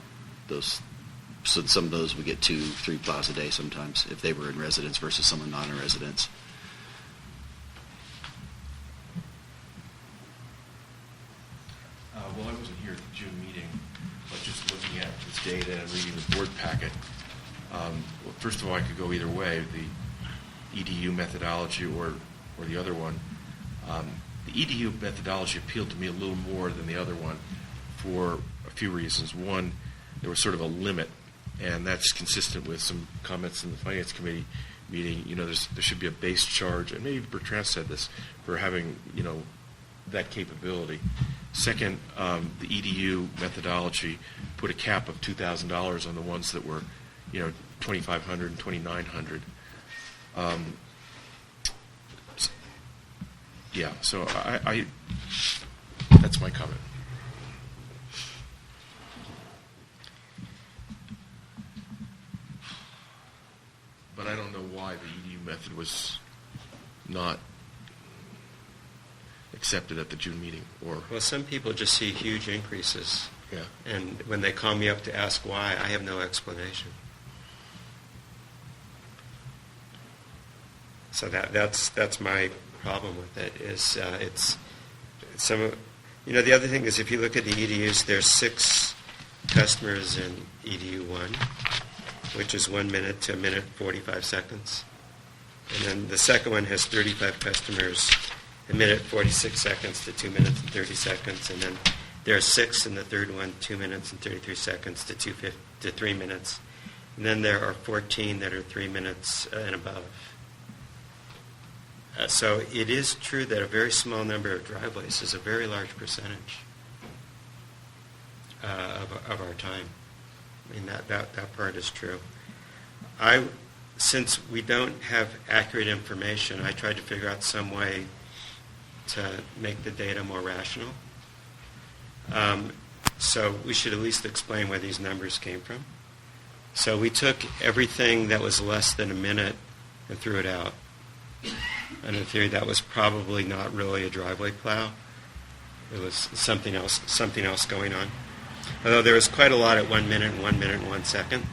So some of those we get 2-3 plows a day sometimes if they were in residence versus someone not in residence. Well, I wasn't here at the June meeting, but just looking at this data and reading the board packet, well, first of all, I could go either way, the EDU methodology or the other one. The EDU methodology appealed to me a little more than the other one for a few reasons. One, there was sort of a limit, and that's consistent with some comments in the Finance Committee meeting. There should be a base charge, and maybe Bertrand said this, for having, that capability. Second, the EDU methodology put a cap of $2,000 on the ones that were, $2,500 and $2,900. Yeah, so I that's my comment. But I don't know why the EDU method was not accepted at the June meeting. Well, some people just see huge increases. Yeah. And when they call me up to ask why, I have no explanation. So that's my problem with it. Is it's some the other thing is, if you look at the EDUs, there's 6 customers in EDU 1, which is 1 minute to 1 minute 45 seconds, and then the second one has 35 customers, 1 minute 46 seconds to 2 minutes and 30 seconds, and then there are 6 in the third one, 2 minutes and 33 seconds to 3 minutes, and then there are 14 that are 3 minutes and above. So it is true that a very small number of driveways is a very large percentage of our time. I mean, that part is true. Since we don't have accurate information, I tried to figure out some way to make the data more rational. So we should at least explain where these numbers came from. So we took everything that was less than a minute and threw it out. And in theory, that was probably not really a driveway plow. It was something else going on. Although there was quite a lot at 1 minute and 1 minute and 1 second.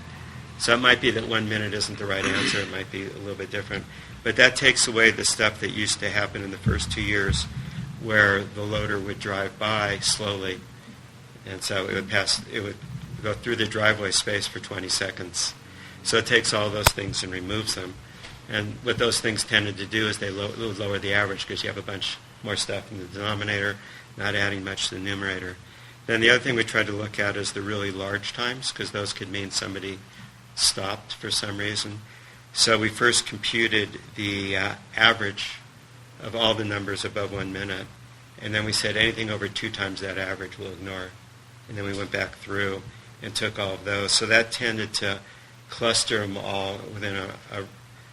So it might be that 1 minute isn't the right answer. It might be a little bit different. But that takes away the stuff that used to happen in the first 2 years, where the loader would drive by slowly, and so it would go through the driveway space for 20 seconds. So it takes all those things and removes them. And what those things tended to do is they would lower the average, because you have a bunch more stuff in the denominator, not adding much to the numerator. Then the other thing we tried to look at is the really large times, because those could mean somebody stopped for some reason. So we first computed the average of all the numbers above 1 minute, and then we said anything over 2 times that average we'll ignore. And then we went back through and took all of those. So that tended to cluster them all within a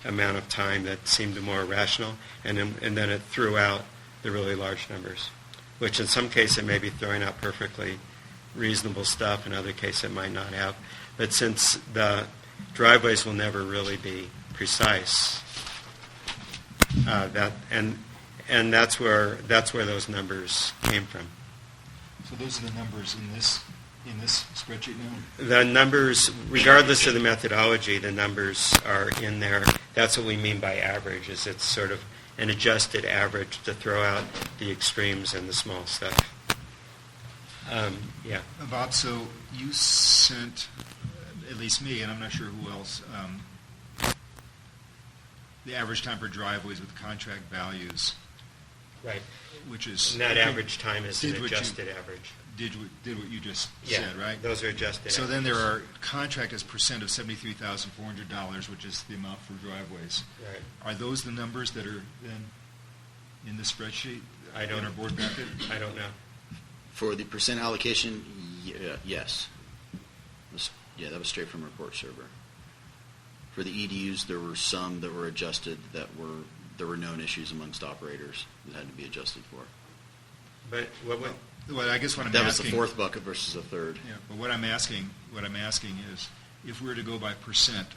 amount of time that seemed more rational, and then it threw out the really large numbers. which in some cases it may be throwing out perfectly reasonable stuff, in other cases it might not have. But since the driveways will never really be precise, and that's where those numbers came from. So those are the numbers in this spreadsheet now? The numbers, regardless of the methodology, the numbers are in there. That's what we mean by average, is it's sort of an adjusted average to throw out the extremes and the small stuff. Yeah. Bob, so you sent, at least me, and I'm not sure who else, the average time for driveways with contract values, Right. which is... And that average time is an did what you- adjusted average. Did what you just Yeah, said, right? those are adjusted So then there averages. are contract as percent of $73,400, which is the amount for driveways. Right. Are those the numbers that are then in the spreadsheet? I don't- In our board packet? I don't know. For the percent allocation, yes. Yeah, that was straight from report server. For the EDUs, there were some that were adjusted there were known issues amongst operators that had to be adjusted for. But what would... Well, I guess what I'm That was asking... the fourth bucket versus the third. Yeah, but what I'm asking is, if we were to go by percent,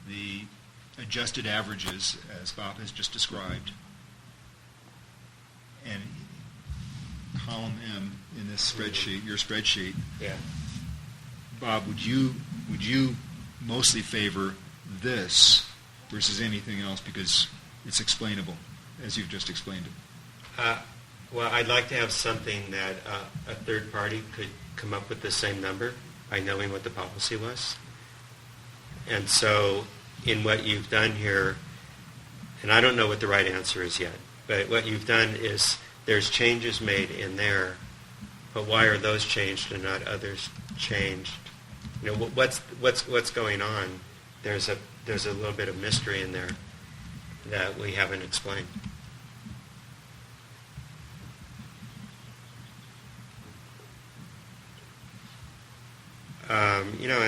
the adjusted averages, as Bob has just described, and column M in this spreadsheet, your spreadsheet, Yeah. Bob, would you mostly favor this versus anything else because it's explainable, as you've just explained it? Well, I'd like to have something that a third party could come up with the same number by knowing what the policy was. And so in what you've done here, and I don't know what the right answer is yet, but what you've done is there's changes made in there, but why are those changed and not others changed? You know, what's going on? There's a little bit of mystery in there that we haven't explained.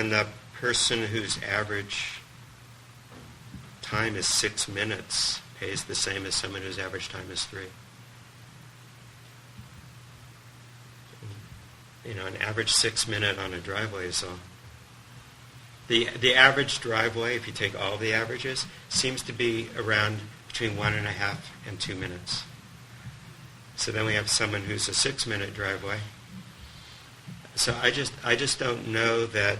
And the person whose average time is 6 minutes pays the same as someone whose average time is 3. An average 6 minute on a driveway is the average driveway, if you take all the averages, seems to be around between 1.5 and 2 minutes. So then we have someone who's a 6 minute driveway. So I just don't know that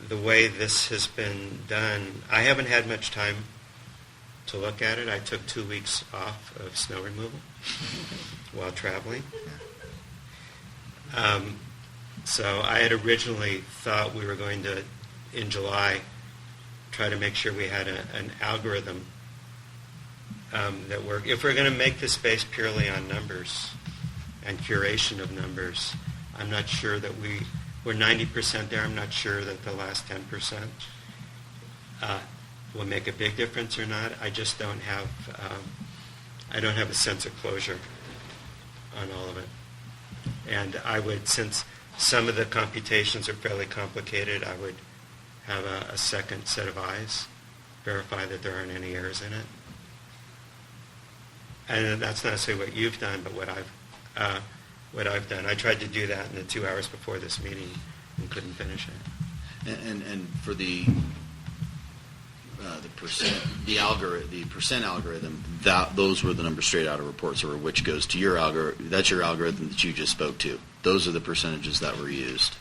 the way this has been done, I haven't had much time to look at it. I took 2 weeks off of snow removal while traveling. So I had originally thought we were going to, in July, try to make sure we had an algorithm that worked. If we're going to make this based purely on numbers and curation of numbers, I'm not sure that we're 90% there. I'm not sure that the last 10% will make a big difference or not. I just don't have a sense of closure on all of it. And I would, since some of the computations are fairly complicated, I would have a second set of eyes, verify that there aren't any errors in it. And that's not necessarily what you've done, but what I've done. I tried to do that in the 2 hours before this meeting and couldn't finish it. And for the percent algorithm, those were the numbers straight out of reports, or which goes to your algorithm. That's your algorithm that you just spoke to. Those are the percentages that were used.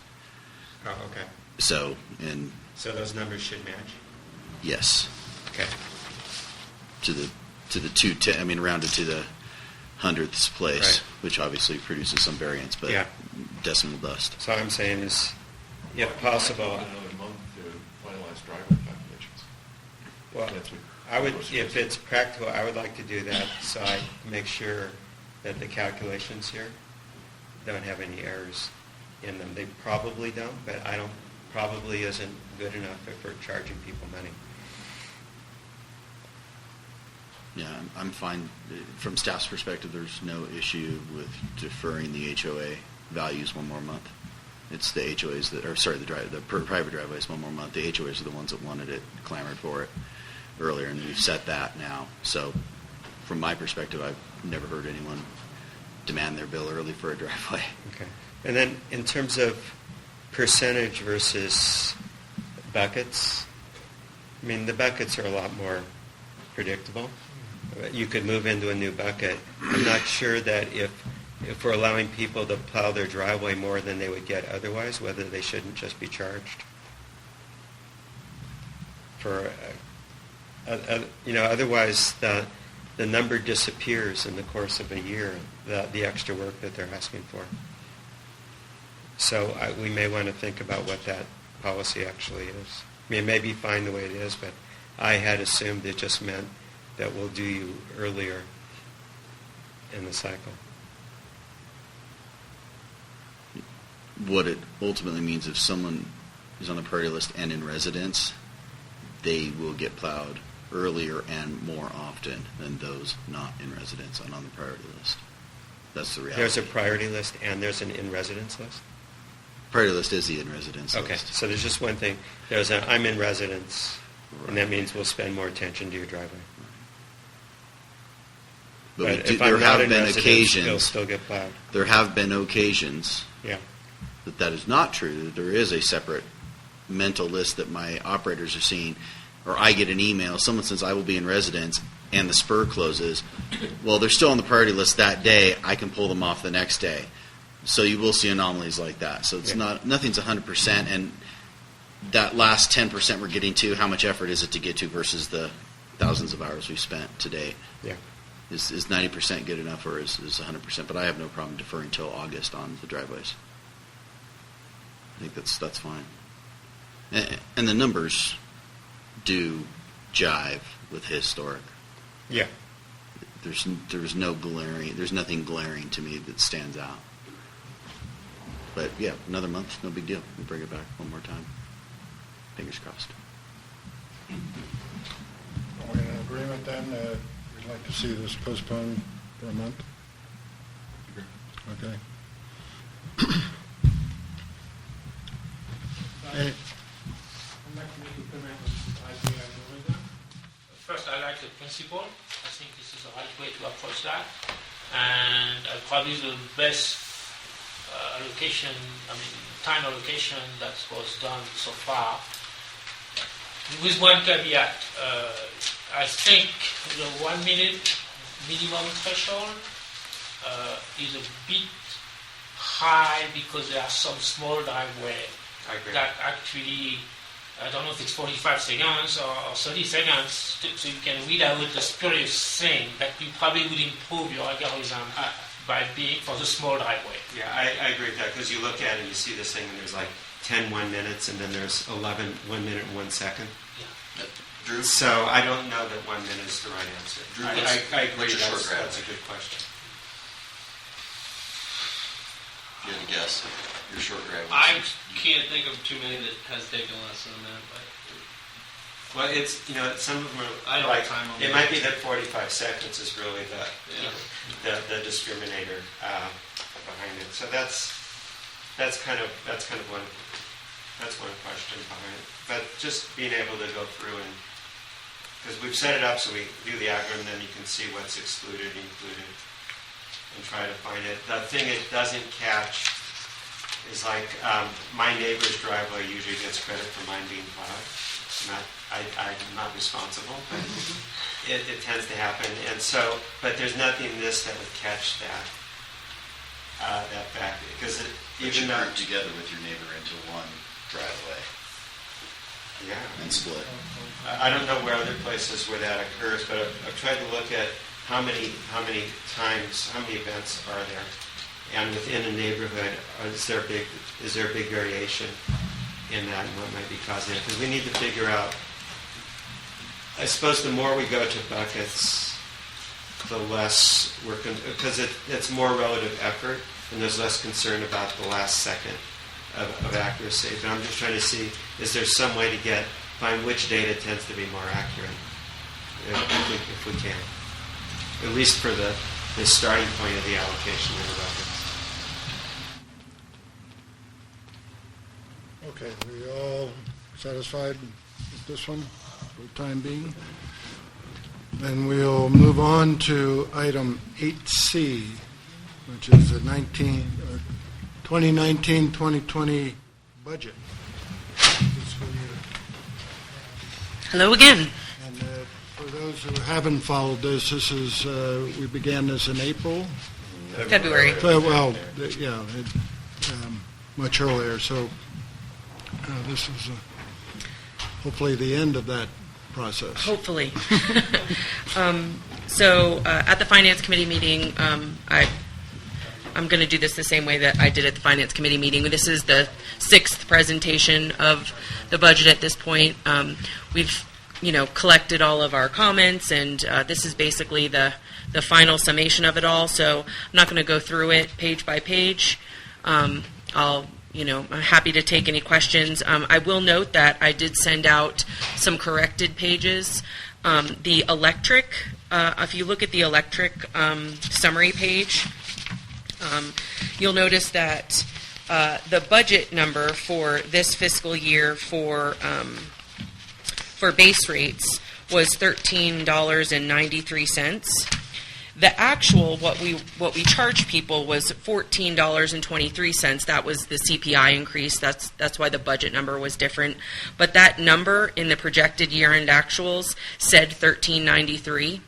Oh, okay. So those numbers should match? yes, Okay. to the 210. I mean, rounded to the hundredths place, Right. which obviously produces some variance, but Yeah. decimal dust. So all I'm saying is, if possible, Another month to finalize driveway calculations. well, That's what- I would, if it's practical, I would like to do that so I make sure that the calculations here don't have any errors in them. They probably don't, but probably isn't good enough if we're charging people money. Yeah, I'm fine. From staff's perspective, there's no issue with deferring the HOA values one more month. It's the HOAs the private driveways one more month. The HOAs are the ones that wanted it, clamored for it earlier, and we've set that now. So from my perspective, never heard anyone demand their bill early for a driveway. Okay. And then in terms of percentage versus buckets, I mean, the buckets are a lot more predictable. You could move into a new bucket. I'm not sure that if we're allowing people to plow their driveway more than they would get otherwise, whether they shouldn't just be charged. For, otherwise the number disappears in the course of a year, the extra work that they're asking for. So we may want to think about what that policy actually is. I mean, it may be fine the way it is, but I had assumed it just meant that we'll do you earlier in the cycle. What it ultimately means, if someone is on the priority list and in residence, they will get plowed earlier and more often than those not in residence and on the priority list. That's the reality. There's a priority list and there's an in-residence list? Priority list is the in-residence Okay, list. so there's just one thing. There's an I'm in residence, and that means we'll spend more attention to your driveway. But if there I'm not have in been residence, occasions. you'll still get plowed. There have been occasions Yeah. that is not true. That there is a separate mental list that my operators are seeing, or I get an email. Someone says I will be in residence, and the spur closes. Well, they're still on the priority list that day. I can pull them off the next day. So you will see anomalies like that. So it's nothing's 100%, and that last 10% we're getting to, how much effort is it to get to versus the thousands of hours we've spent today? Yeah. Is 90% good enough, or is 100%? But I have no problem deferring till August on the driveways. I think that's fine. And the numbers do jive with historic. Yeah. There's nothing glaring to me that stands out. But yeah, another month, no big deal. We'll bring it back one more time. Fingers crossed. Are we in agreement then that we'd like to see this postponed for a month? Okay. Any- I'd like to make a comment on the idea of Oregon. First, I like the principle. I think this is the right way to approach that. And probably the best time allocation that was done so far. With one caveat, I think the 1 minute minimum threshold is a bit high because there are some small driveway that actually, I don't know if it's 45 seconds or 30 seconds, so you can read out the spurious thing that you probably would improve your algorithm by being for the small driveway. Yeah, I agree with that, because you look at it and you see this thing and there's like 10 1 minutes and then there's 11 1 minute and 1 second. Yeah. Drew? So I don't know that 1 minute is the right answer. Drew, I agree. what's your short That's driveway? a good question. If you have a guess, your short driveway. I can't think of too many that has taken less than that. But Well, it's, some of them are, I don't have time on it that. might be that 45 seconds is really the discriminator behind it. So that's kind of one question behind it. But just being able to go through and, because we've set it up so we do the algorithm, then you can see what's excluded, included, and try to find it. The thing it doesn't catch is like my neighbor's driveway usually gets credit for mine being plowed. I'm not responsible, but it tends to happen. And so, but there's nothing in this that would catch that fact, because even though group together with your neighbor into one driveway and split. I don't know where other places where that occurs, but I've tried to look at how many times, how many events are there, and within a neighborhood, is there a big variation in that and what might be causing it? Because we need to figure out, I suppose the more we go to buckets, the less because it's more relative effort, and there's less concern about the last second of accuracy. But I'm just trying to see, is there some way to find which data tends to be more accurate, if we can. At least for the starting point of the allocation of the buckets. Okay, we all satisfied with this one for the time being? Then we'll move on to item 8C, which is the 2019-2020 budget. Fiscal year. Hello again. And for those who haven't followed this is, we began this in April. February. Much earlier. So this is hopefully the end of that process. Hopefully. So at the Finance Committee meeting, I'm going to do this the same way that I did at the Finance Committee meeting. This is the 6th presentation of the budget at this point. We've collected all of our comments, and this is basically the final summation of it all. So I'm not going to go through it page by page. I'm happy to take any questions. I will note that I did send out some corrected pages. The electric, if you look at the electric summary page, you'll notice that the budget number for this fiscal year for base rates was $13.93. The actual, what we charged people was $14.23. That was the CPI increase. That's why the budget number was different. But that number in the projected year-end actuals said $13.93.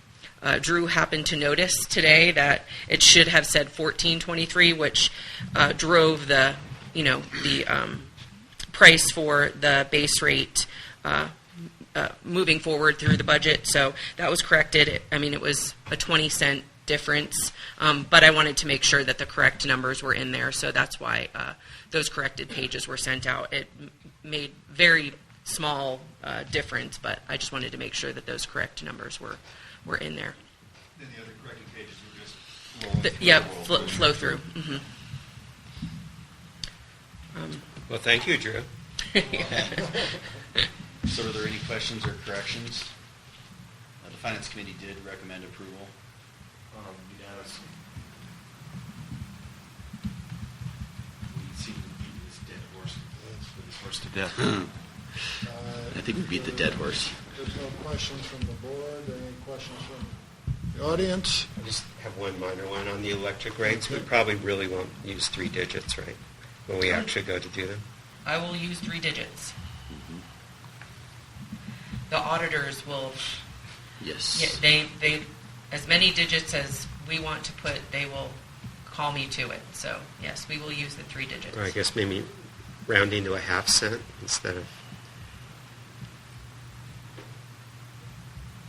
Drew happened to notice today that it should have said $14.23, which drove the price for the base rate moving forward through the budget. So that was corrected. It was a 20-cent difference, but I wanted to make sure that the correct numbers were in there, so that's why those corrected pages were sent out. It made very small difference, but I just wanted to make sure that those correct numbers were in there. Then the other corrected pages were just Flow through. Mm-hmm. Well, thank you, Drew. So are there any questions or corrections? The Finance Committee did recommend approval. Unanimous. We seem to beat this dead horse. Let's put this horse to death. I think we beat the dead horse. There's no questions from the board. Any questions from the audience? I just have one minor one on the electric rates. We probably really won't use 3 digits, right, when we actually go to do them? I will use 3 digits. The auditors will. Yes. Yeah, they as many digits as we want to put, they will call me to it. So yes, we will use the 3 digits. Or I guess maybe rounding to a half cent instead of.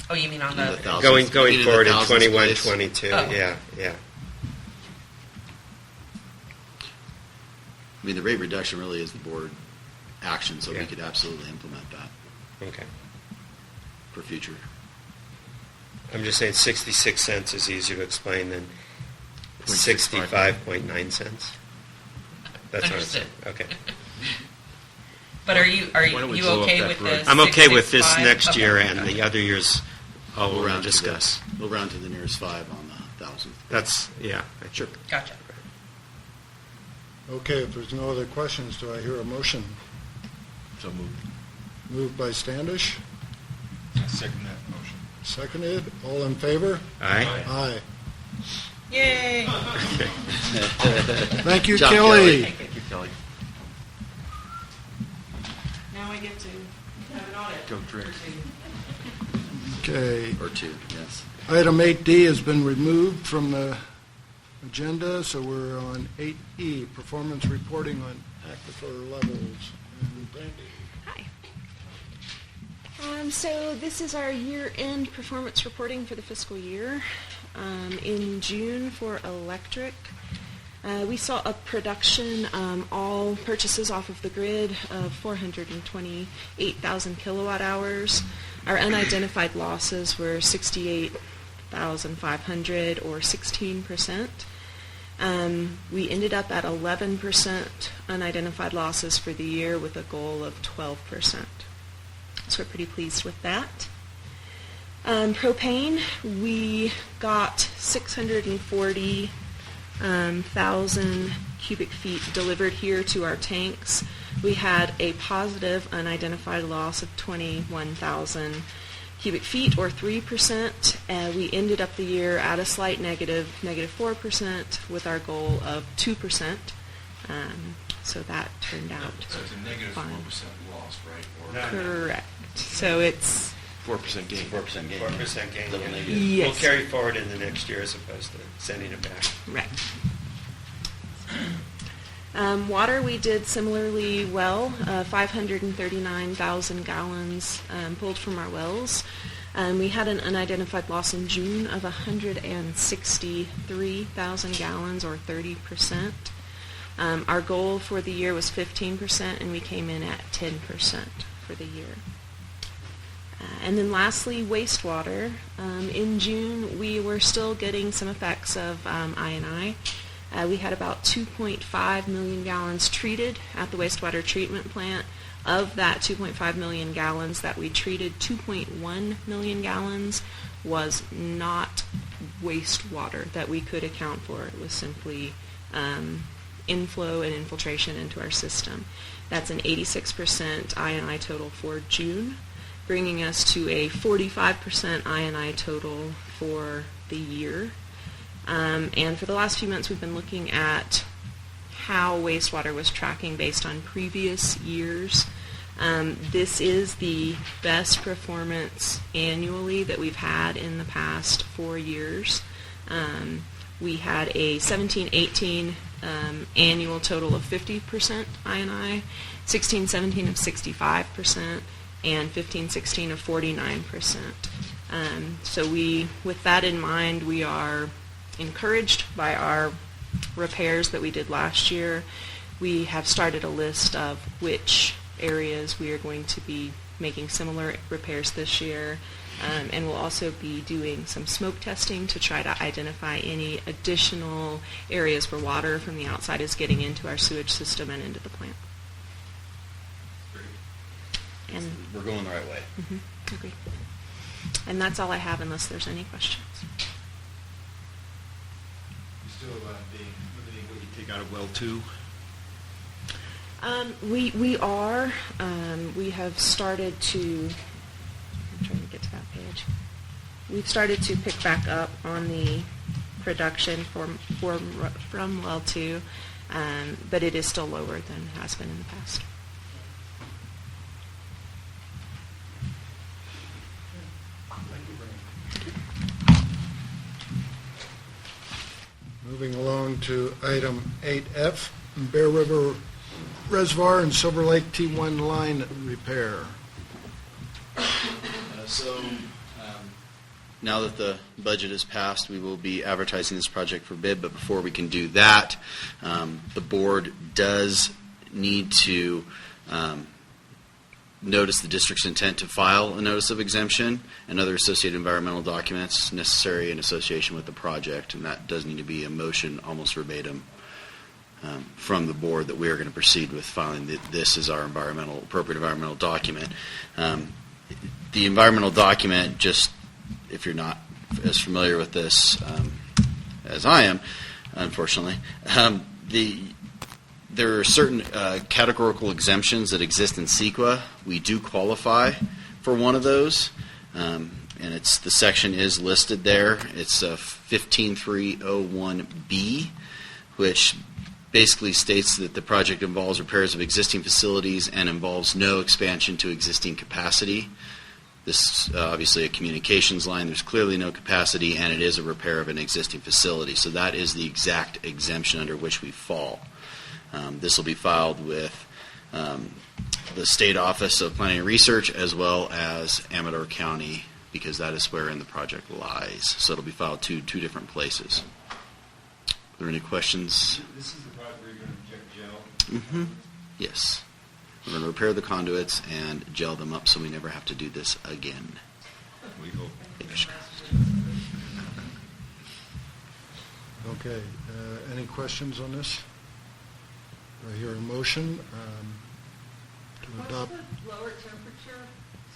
Oh, you mean on the Going You mean in the forward in thousands 21, place? 22. Oh. Yeah. The rate reduction really is the board action, so Yeah. we could absolutely implement that Okay. for future. I'm just saying 66 cents is easier to explain than 0.65. 65.9 cents. That's what I'm Understood. saying. Okay. But are you Why don't we you blow up okay that with road? this? I'm okay with this 665? next Okay. year and the other years. We'll We'll round discuss. We'll round to the nearest 5 on the 1,000th. That's Sure. Gotcha. Okay, if there's no other questions, do I hear a motion? So moved. Moved by Standish, I second that motion. seconded. All in favor? Aye. Aye. Yay! Thank you, Good job, Kelly. Thank you, Kelly. Now I get to have an audit. Go drink. Okay. Or 2, yes. Item 8D has been removed from the agenda, so we're on 8E, performance reporting on aquifer levels. And Brandy. Hi. So this is our year-end performance reporting for the fiscal year. In June for electric, we saw a production, all purchases off of the grid, of 428,000 kilowatt hours. Our unidentified losses were 68,500, or 16%. We ended up at 11% unidentified losses for the year with a goal of 12%. So we're pretty pleased with that. Propane, we got 640,000 cubic feet delivered here to our tanks. We had a positive unidentified loss of 21,000 cubic feet, or 3%. We ended up the year at a slight negative, -4%, with our goal of 2%. So that turned out So it's a negative fine. 4% loss, right? Or Correct. So it's 4% gain. 4% gain. 4% gain. Double yeah. negative. Yes. We'll carry forward in the next year as opposed to sending it back. right. Water, we did similarly well, 539,000 gallons pulled from our wells. We had an unidentified loss in June of 163,000 gallons, or 30%. Our goal for the year was 15%, and we came in at 10% for the year. And then lastly, wastewater. In June, we were still getting some effects of I&I. We had about 2.5 million gallons treated at the wastewater treatment plant. Of that 2.5 million gallons that we treated, 2.1 million gallons was not wastewater that we could account for. It was simply inflow and infiltration into our system. That's an 86% I&I total for June, bringing us to a 45% I&I total for the year. And for the last few months, we've been looking at how wastewater was tracking based on previous years. This is the best performance annually that we've had in the past 4 years. We had a 17-18 annual total of 50% I&I, 16-17 of 65%, and 15-16 of 49%. So with that in mind, we are encouraged by our repairs that we did last year. We have started a list of which areas we are going to be making similar repairs this year, and we'll also be doing some smoke testing to try to identify any additional areas where water from the outside is getting into our sewage system and into the plant. And We're going the right way. agree. And that's all I have, unless there's any questions. Still being limiting what you take out of well 2? We are. We have started to. I'm trying to get to that page. We've started to pick back up on the production from well 2, but it is still lower than it has been in the past. Moving along to item 8F, Bear River Reservoir and Silver Lake T1 line repair. Now that the budget is passed, we will be advertising this project for bid, but before we can do that, the board does need to notice the district's intent to file a notice of exemption and other associated environmental documents necessary in association with the project, and that does need to be a motion almost verbatim from the board that we are going to proceed with filing this as our appropriate environmental document. The environmental document, just if you're not as familiar with this as I am, unfortunately, there are certain categorical exemptions that exist in CEQA. We do qualify for one of those, and the section is listed there. It's 15301B, which basically states that the project involves repairs of existing facilities and involves no expansion to existing capacity. This is obviously a communications line. There's clearly no capacity, and it is a repair of an existing facility. So that is the exact exemption under which we fall. This will be filed with the State Office of Planning and Research as well as Amador County, because that is wherein the project lies. So it'll be filed two different places. Are there any questions? This is the project where you're going to inject gel? Mm-hmm. Yes. We're going to repair the conduits and gel them up so we never have to do this again. We hope. Okay, any questions on this? Do I hear a motion to adopt? What's the lower temperature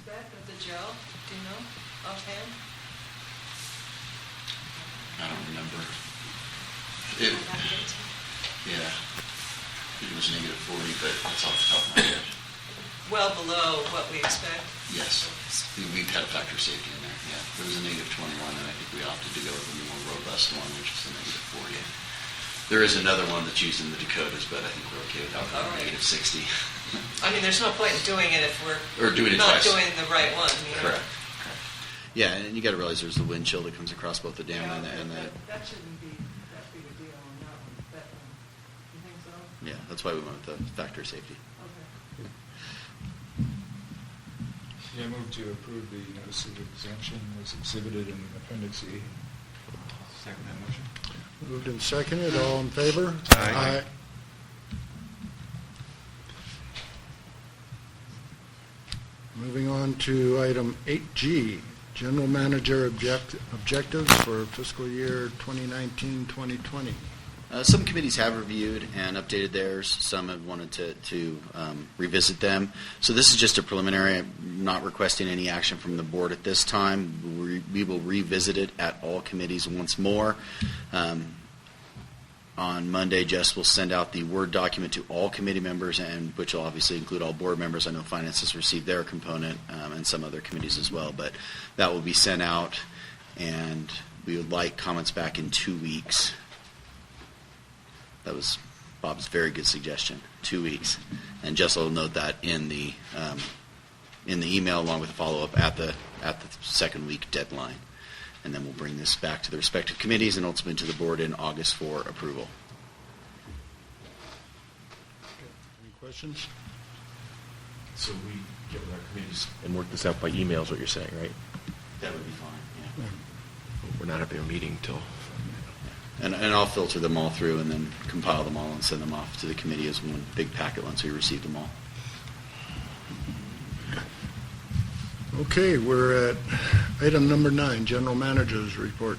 spec of the gel? Do you know offhand? I don't remember. Yeah. It was -40, but that's off the top of my head. well below what we expect. Yes. We've had a factor of safety in there, yeah. There was a negative 21, and I think we opted to go with the more robust one, which is a negative 40. There is another one that's used in the Dakotas, but I think we're okay with that one, negative 60. I mean, there's no point in doing it if we're doing it not twice. doing the right one. You know? Correct. Yeah, and you got to realize there's the wind chill that comes across both the dam and the... That shouldn't be that big a deal on that one. You think so? Yeah, that's why we went with the factor of safety. Okay. Yeah, I move to approve the notice of exemption as exhibited in Appendix E. Second that motion. Moved and seconded. All in favor? Aye. Moving on to item 8G, General Manager Objectives for fiscal year 2019-2020. Some committees have reviewed and updated theirs. Some have wanted to revisit them. So this is just a preliminary. I'm not requesting any action from the board at this time. We will revisit it at all committees once more. On Monday, Jess will send out the Word document to all committee members, and which will obviously include all board members. I know Finance has received their component, and some other committees as well. But that will be sent out, and we would like comments back in 2 weeks. That was Bob's very good suggestion, 2 weeks. And Jess will note that in the email along with the follow-up at the second week deadline. And then we'll bring this back to the respective committees and ultimately to the board in August for approval. Any questions? So we get with our committees and work this out by email is what you're saying, right? That would be fine, yeah. We're not having a meeting till... And I'll filter them all through and then compile them all and send them off to the committee as one big packet once we receive them all. Okay, we're at item number 9, General Manager's Report.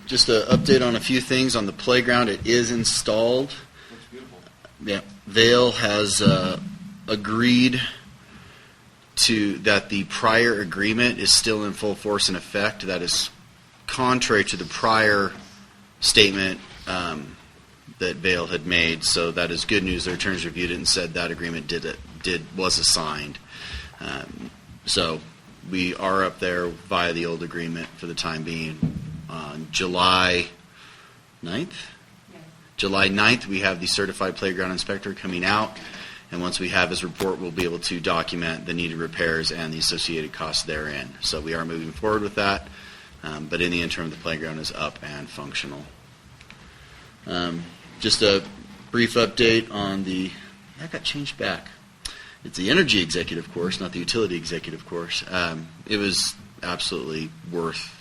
Just an update on a few things on the playground. It is installed. Looks beautiful. Yeah, Vail has agreed to that the prior agreement is still in full force and effect. That is contrary to the prior statement that Vail had made. So that is good news. Their attorneys reviewed it and said that agreement was assigned. So we are up there via the old agreement for the time being. On July 9th? Yes. July 9th, we have the certified playground inspector coming out, and once we have his report, we'll be able to document the needed repairs and the associated costs therein. So we are moving forward with that, but in the interim, the playground is up and functional. Just a brief update on that got changed back. It's the energy executive course, not the utility executive course. It was absolutely worth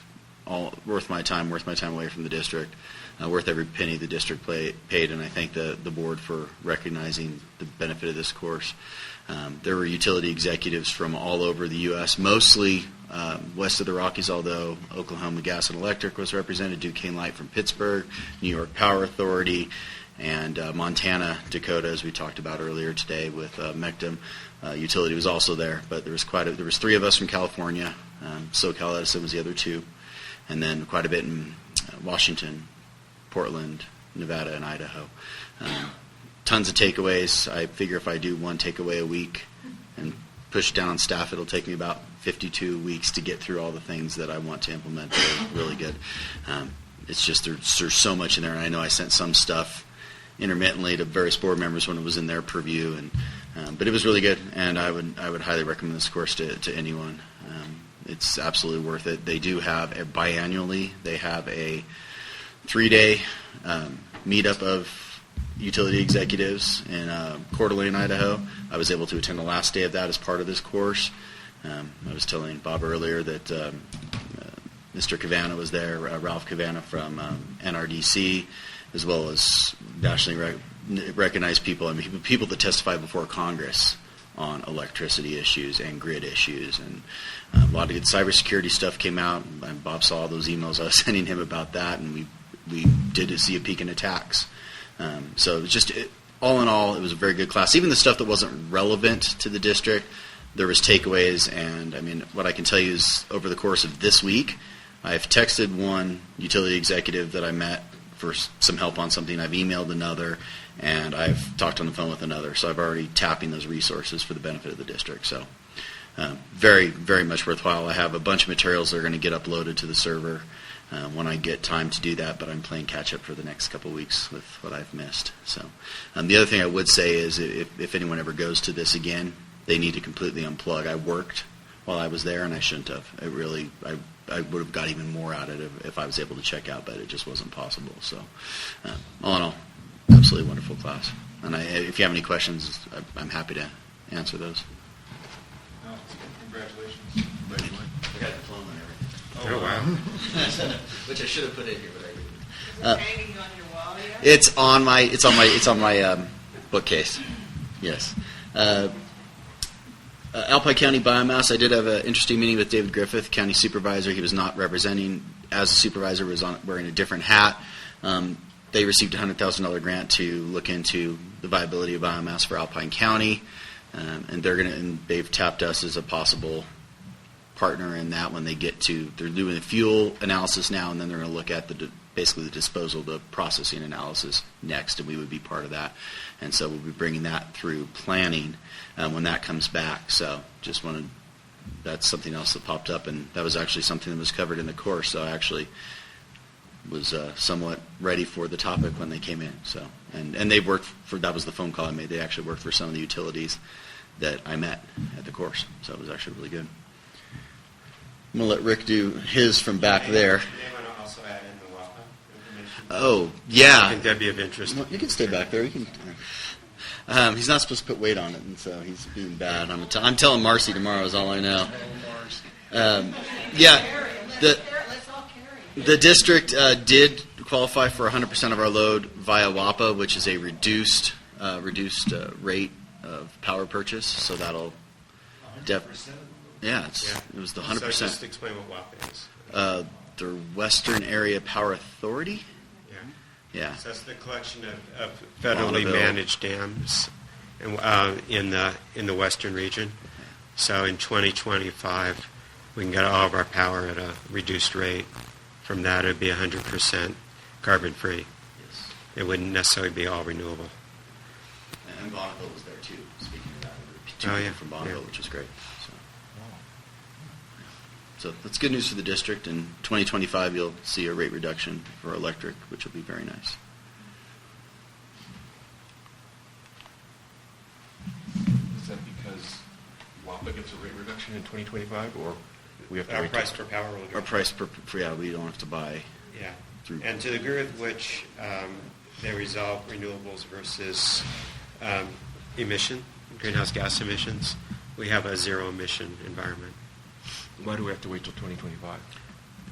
my time away from the district, worth every penny the district paid, and I thank the board for recognizing the benefit of this course. There were utility executives from all over the U.S., mostly west of the Rockies, although Oklahoma Gas and Electric was represented, Duquesne Light from Pittsburgh, New York Power Authority, and Montana, Dakota, as we talked about earlier today with Mectum. Utility was also there, but there was 3 of us from California. SoCal Edison was the other 2, and then quite a bit in Washington, Portland, Nevada, and Idaho. Tons of takeaways. I figure if I do one takeaway a week and push down on staff, it'll take me about 52 weeks to get through all the things that I want to implement that are really good. It's just there's so much in there, and I know I sent some stuff intermittently to various board members when it was in their purview, but it was really good, and I would highly recommend this course to anyone. It's absolutely worth it. They do have biannually. They have a 3-day meetup of utility executives in Coeur d'Alene, Idaho. I was able to attend the last day of that as part of this course. I was telling Bob earlier that Mr. Cavanna was there, Ralph Cavanna from NRDC, as well as nationally recognized people. I mean, people that testify before Congress on electricity issues and grid issues, and a lot of good cybersecurity stuff came out. And Bob saw all those emails I was sending him about that, and we did see a peak in attacks. So it was just all in all, it was a very good class. Even the stuff that wasn't relevant to the district, there was takeaways. And I mean, what I can tell you is over the course of this week, I've texted one utility executive that I met for some help on something. I've emailed another, and I've talked on the phone with another. So I've already tapping those resources for the benefit of the district. So very, very much worthwhile. I have a bunch of materials that are going to get uploaded to the server when I get time to do that, but I'm playing catch up for the next couple of weeks with what I've missed. So the other thing I would say is if anyone ever goes to this again, they need to completely unplug. I worked while I was there, and I shouldn't have. I would have got even more out of it if I was able to check out, but it just wasn't possible. So all in all, absolutely wonderful class. And if you have any questions, I'm happy to answer those. Congratulations. I got a diploma and everything. Oh, wow. Which I should have put in here, but I didn't. Is it hanging on your wall yet? It's on my bookcase. Yes. Alpine County biomass. I did have an interesting meeting with David Griffith, county supervisor. He was not representing as a supervisor. Was wearing a different hat. They received a $100,000 grant to look into the viability of biomass for Alpine County, and they've tapped us as a possible partner in that when they get to. They're doing the fuel analysis now, and then they're going to look at basically the disposal, the processing analysis next, and we would be part of that. And so we'll be bringing that through planning when that comes back. So just wanted, that's something else that popped up, and that was actually something that was covered in the course. So I actually was somewhat ready for the topic when they came in. So and they've worked for, that was the phone call I made. They actually worked for some of the utilities that I met at the course. So it was actually really good. I'm going to let Rick do his from back there. They want to also add in the WAPA information. Oh, yeah. I think that'd be of interest. Well, you can stay back there. You can. He's not supposed to put weight on it, and so he's being bad. I'm telling Marcy tomorrow is all I know. Yeah, the district did qualify for 100% of our load via WAPA, which is a reduced rate of power purchase. So that'll it was the 100%. So just explain what WAPA is. The Western Area Power Authority. Yeah. So that's the collection of federally Bonneville. managed dams in the western region. So in 2025, we can get all of our power at a reduced rate. From that, it would be 100% carbon-free. Yes. It wouldn't necessarily be all renewable. And Bonneville was there too. Speaking of that, Oh, yeah. from Bonneville, Yeah. which is great. So that's good news for the district. In 2025, you'll see a rate reduction for electric, which will be very nice. Is that because WAPA gets a rate reduction in 2025, or we have to Our wait price per power will go Our price per we don't have to buy. Yeah. Through- And to the degree with which they resolve renewables versus greenhouse gas emissions, we have a zero emission environment. Why do we have to wait till 2025?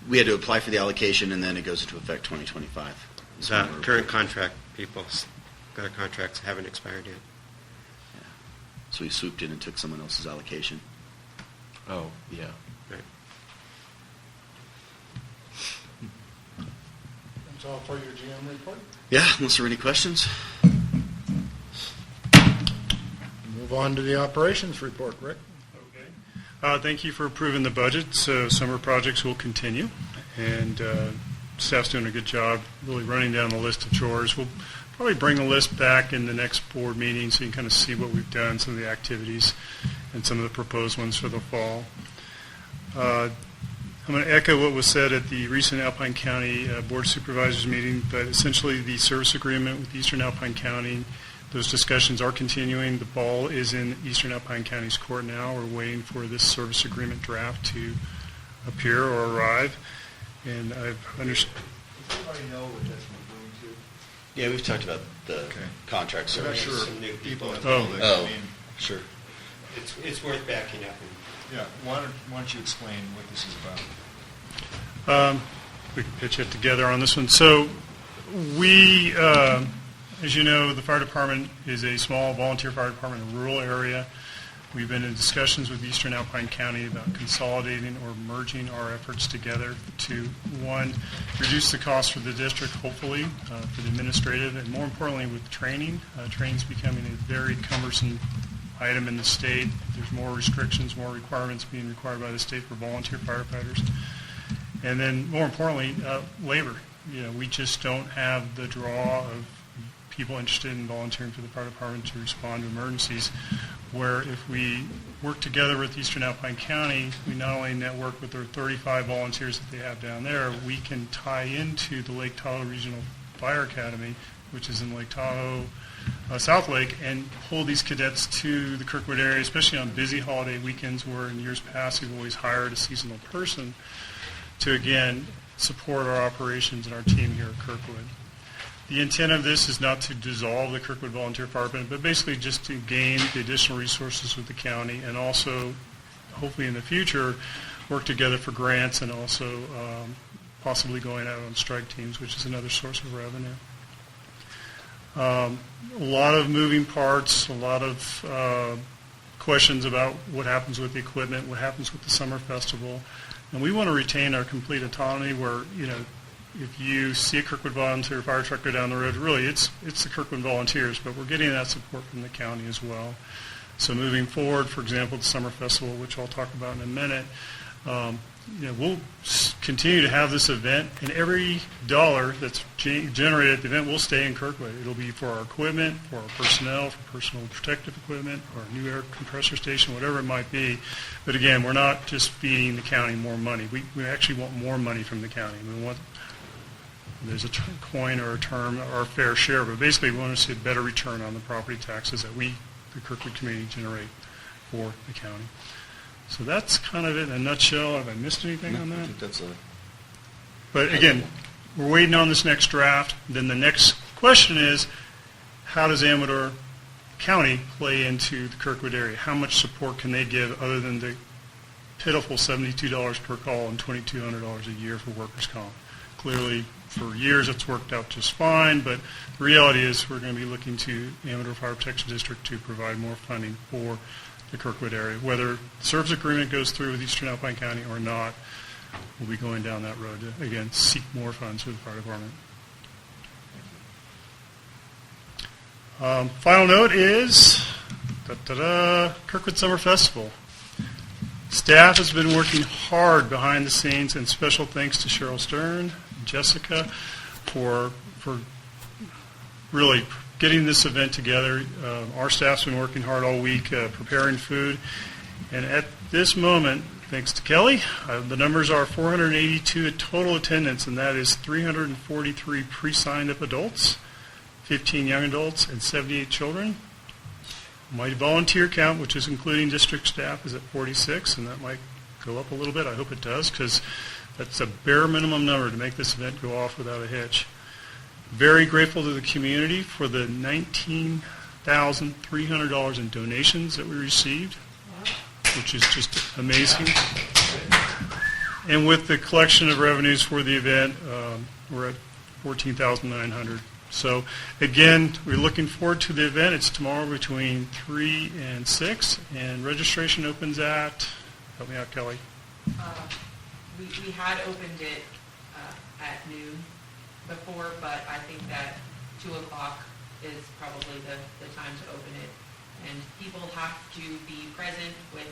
We had to apply for the allocation, and then it goes into effect 2025. Is when The we're- current contract their contracts haven't expired yet. Yeah. So we swooped in and took someone else's allocation. Oh, yeah. Right. That's all for your GM report. Yeah, unless there are any questions. Move on to the operations report, Rick. Okay. Thank you for approving the budget. So summer projects will continue, and staff's doing a good job really running down the list of chores. We'll probably bring the list back in the next board meeting so you can kind of see what we've done, some of the activities, and some of the proposed ones for the fall. I'm going to echo what was said at the recent Alpine County Board of Supervisors meeting, but essentially the service agreement with Eastern Alpine County, those discussions are continuing. The ball is in Eastern Alpine County's court now. We're waiting for this service agreement draft to appear or arrive. And I've understood. Does everybody know what that's referring to? Yeah, we've talked about the contract I'm not service. sure Some new if people in the Oh. public, Oh. I mean, Sure. It's worth backing up. yeah, why don't you explain what this is about? We can pitch it together on this one. So we, as you know, the fire department is a small volunteer fire department in a rural area. We've been in discussions with Eastern Alpine County about consolidating or merging our efforts together to, one, reduce the cost for the district, hopefully, for the administrative, and more importantly, with training. Training's becoming a very cumbersome item in the state. There's more restrictions, more requirements being required by the state for volunteer firefighters. And then, more importantly, labor. You know, we just don't have the draw of people interested in volunteering for the fire department to respond to emergencies, where if we work together with Eastern Alpine County, we not only network with their 35 volunteers that they have down there, we can tie into the Lake Tahoe Regional Fire Academy, which is in Lake Tahoe, South Lake, and pull these cadets to the Kirkwood area, especially on busy holiday weekends where in years past we've always hired a seasonal person to, again, support our operations and our team here at Kirkwood. The intent of this is not to dissolve the Kirkwood Volunteer Fire Department, but basically just to gain the additional resources with the county and also, hopefully in the future, work together for grants and also possibly going out on strike teams, which is another source of revenue. A lot of moving parts, a lot of questions about what happens with the equipment, what happens with the summer festival. And we want to retain our complete autonomy where, if you see a Kirkwood Volunteer Fire Truck go down the road, really it's the Kirkwood Volunteers, but we're getting that support from the county as well. So moving forward, for example, the summer festival, which I'll talk about in a minute, we'll continue to have this event, and every dollar that's generated at the event will stay in Kirkwood. It'll be for our equipment, for our personnel, for personal protective equipment, or a new air compressor station, whatever it might be. But again, we're not just feeding the county more money. We actually want more money from the county. We want, there's a coin or a term, our fair share, but basically we want to see a better return on the property taxes that we, the Kirkwood community, generate for the county. So that's kind of it in a nutshell. Have I missed anything on that? I think that's But again, we're waiting on this next draft. Then the next question is, how does Amador County play into the Kirkwood area? How much support can they give other than the pitiful $72 per call and $2,200 a year for workers' comp? Clearly, for years it's worked out just fine, but the reality is we're going to be looking to Amador Fire Protection District to provide more funding for the Kirkwood area. Whether the service agreement goes through with Eastern Alpine County or not, we'll be going down that road to, again, seek more funds for the fire department. Final note is Kirkwood Summer Festival. Staff has been working hard behind the scenes, and special thanks to Cheryl Stern and Jessica for really getting this event together. Our staff's been working hard all week preparing food. And at this moment, thanks to Kelly, the numbers are 482 total attendance, and that is 343 pre-signed up adults, 15 young adults, and 78 children. My volunteer count, which is including district staff, is at 46, and that might go up a little bit. I hope it does, because that's a bare minimum number to make this event go off without a hitch. Very grateful to the community for the $19,300 in donations that we received, which is just amazing. And with the collection of revenues for the event, we're at $14,900. So again, we're looking forward to the event. It's tomorrow between 3 and 6, and registration opens at, help me out, Kelly. We had opened it at noon before, but I think that 2 o'clock is probably the time to open it. And people have to be present with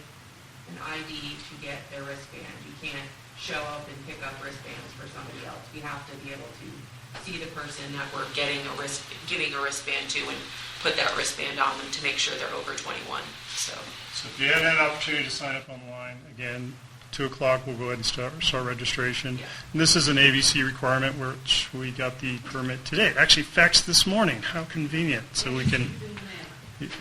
an ID to get their wristband. You can't show up and pick up wristbands for somebody else. We have to be able to see the person that we're giving a wristband to and put that wristband on them to make sure they're over 21. So if you haven't had an opportunity to sign up online, again, 2 o'clock we'll go ahead and start registration. Yeah. And this is an ABC requirement, which we got the permit today. Actually faxed this morning. How convenient. So we can.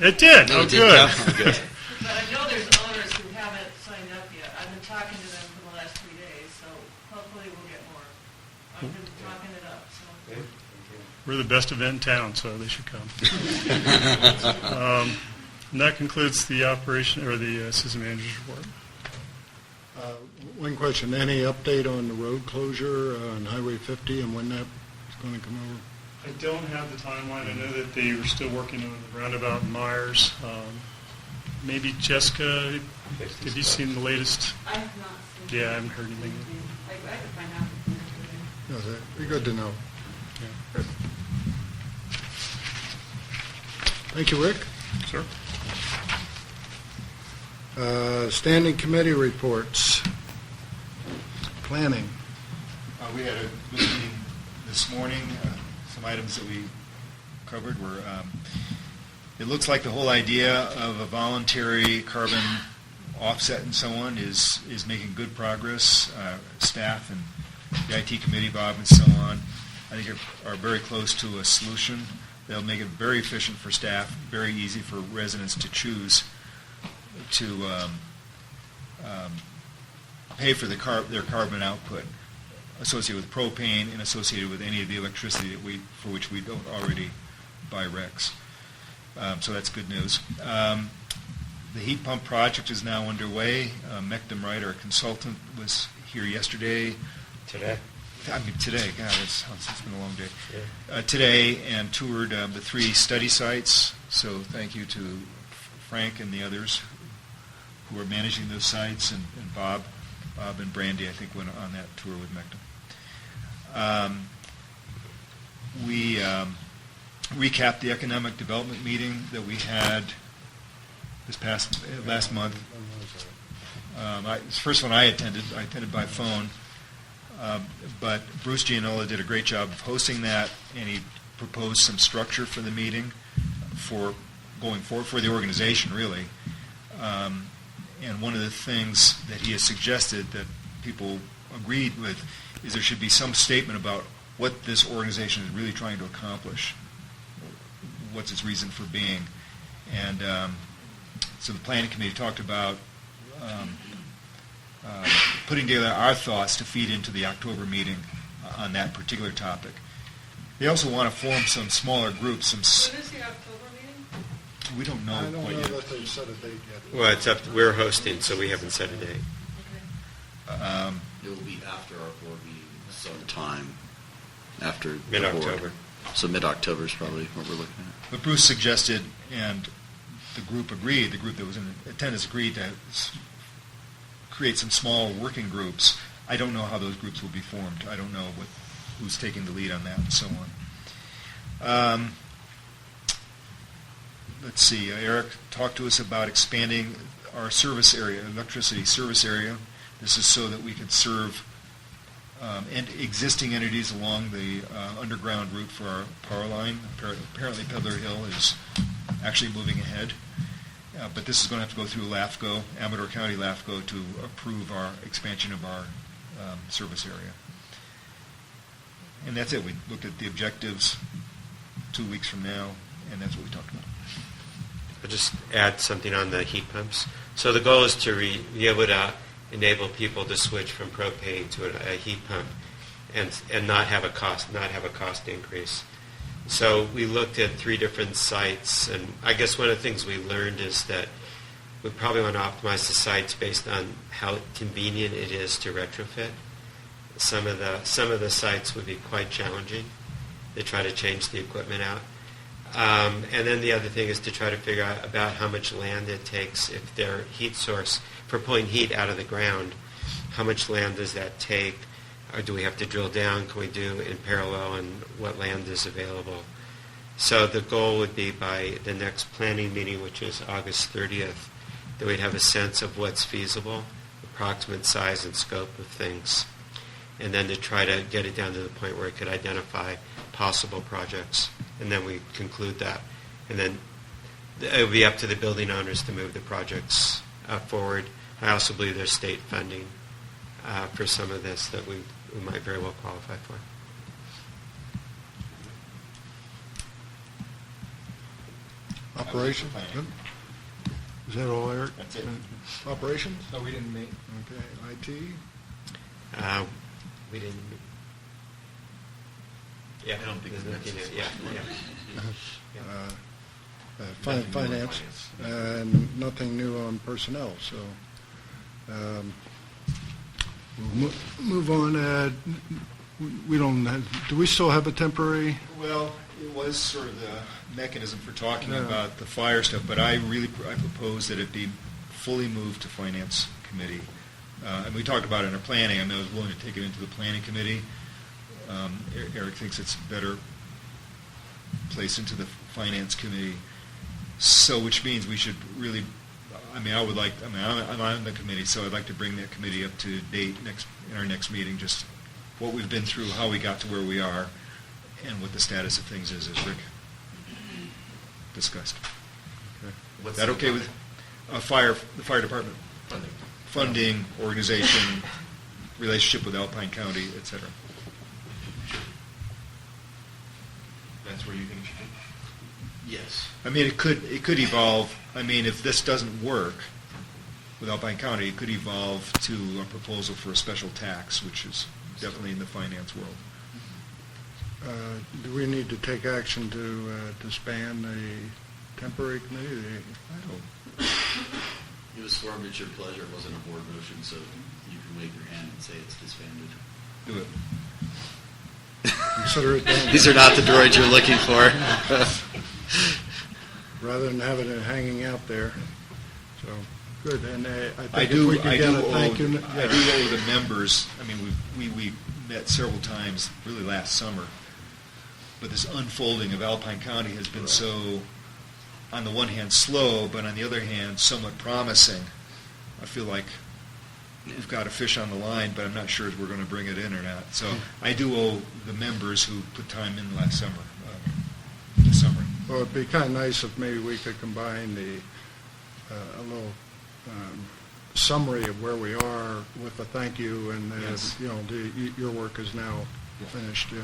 It did. No, Oh, it did. good. Yeah. Good. But I know there's owners who haven't signed up yet. I've been talking to them for the last 3 days, so hopefully we'll get more. I've been talking it up, so. We're the best event in town, so they should come. And that concludes the operation or the assistant manager's report. One question, any update on the road closure on Highway 50 and when that's going to come over? I don't have the timeline. I know that they were still working on the roundabout in Myers. Maybe Jessica, have you seen the latest? I have not seen. Yeah, I haven't heard anything. I could find out. No, that'd be good to know. Yeah. Thank you, Rick. Sir? Standing committee reports. Planning. We had a meeting this morning, some items that we covered. It looks like the whole idea of a voluntary carbon offset and so on is making good progress. Staff and the IT committee, Bob, and so on, I think are very close to a solution. They'll make it very efficient for staff, very easy for residents to choose to pay for their carbon output associated with propane and associated with any of the electricity for which we don't already buy RECs. So that's good news. The heat pump project is now underway. Mectum Wright, our consultant, was here yesterday. Today? Today. God, it's been a long day. Yeah. Today, and toured the 3 study sites. So thank you to Frank and the others who are managing those sites, and Bob and Brandy, I think, went on that tour with Mectum. We recapped the economic development meeting that we had last month. It's the first one I attended. I attended by phone. But Bruce Gianola did a great job of hosting that, and he proposed some structure for the meeting for going forward for the organization, really. And one of the things that he has suggested that people agreed with is there should be some statement about what this organization is really trying to accomplish, what's its reason for being. And so the planning committee talked about putting together our thoughts to feed into the October meeting on that particular topic. They also want to form some smaller groups. When is the October meeting? We don't know I don't quite know yet. that they've set a date yet. Well, it's up. We're hosting, so we haven't set a date. It will be after our board meeting sometime after the Mid-October. board. So mid-October is probably what we're looking at. But Bruce suggested, and the group agreed, the group that was in attendance agreed to create some small working groups. I don't know how those groups will be formed. I don't know who's taking the lead on that and so on. Let's see, Eric talked to us about expanding our service area, electricity service area. This is so that we can serve existing entities along the underground route for our power line. Apparently Peddler Hill is actually moving ahead. But this is going to have to go through LAFCO, Amador County LAFCO, to approve our expansion of our service area. And that's it. We looked at the objectives 2 weeks from now, and that's what we talked about. I'll just add something on the heat pumps. So the goal is to be able to enable people to switch from propane to a heat pump and not have a cost increase. So we looked at 3 different sites, and I guess one of the things we learned is that we probably want to optimize the sites based on how convenient it is to retrofit. Some of the sites would be quite challenging. They try to change the equipment out. And then the other thing is to try to figure out about how much land it takes if their heat source, for pulling heat out of the ground, how much land does that take? Or do we have to drill down? Can we do in parallel, and what land is available? So the goal would be by the next planning meeting, which is August 30th, that we'd have a sense of what's feasible, approximate size and scope of things, and then to try to get it down to the point where it could identify possible projects, and then we conclude that. And then it would be up to the building owners to move the projects forward. I also believe there's state funding for some of this that we might very well qualify for. Operations? Good. Is that all, Eric? That's it. Operations? No, we didn't meet. Okay. IT? We didn't. Yeah, I don't think there's we nothing mentioned there. Finance, and nothing new on personnel, so we'll move on. We don't do we still have a temporary? Well, it was sort of the mechanism for talking about the fire stuff, but I propose that it be fully moved to Finance Committee. And we talked about it in our planning. I mean, I was willing to take it into the Planning Committee. Eric thinks it's better placed into the Finance Committee. So, which means we should really, I'm on the committee, so I'd like to bring that committee up to date in our next meeting, just what we've been through, how we got to where we are, and what the status of things is, as Rick discussed. What's That the okay with the fire department? Funding, organization, relationship with Alpine County, et cetera. That's where you think it should be? Yes. I mean, it could evolve. I mean, if this doesn't work with Alpine County, it could evolve to a proposal for a special tax, which is definitely in the finance world. Do we need to take action to disband the temporary committee? I don't. It was formed at your pleasure. It wasn't a board motion, so you can wave your hand and say it's disbanded. Do it. Consider it done. These are not the droids you're looking for. Rather than having it hanging out there. So, good. And I think I if do. we could I get do a thank you. owe. I do owe the members. I mean, we met several times, really last summer. But this unfolding of Alpine County has been so, on the one hand, slow, but on the other hand, somewhat promising. I feel like we've got a fish on the line, but I'm not sure if we're going to bring it in or not. So I do owe the members who put time in last summer. This summer. Well, it'd be kind of nice if maybe we could combine a little summary of where we are with a thank you, and Yes. your work is now finished. Yeah.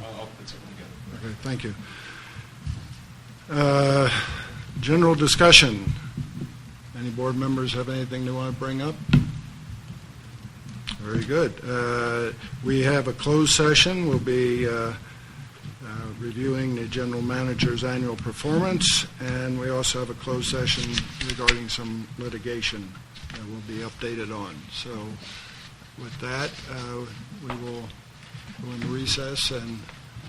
I'll put something together. Okay, thank you. General discussion. Any board members have anything they want to bring up? Very good. We have a closed session. We'll be reviewing the general manager's annual performance, and we also have a closed session regarding some litigation that will be updated on. So with that, we will go into recess, and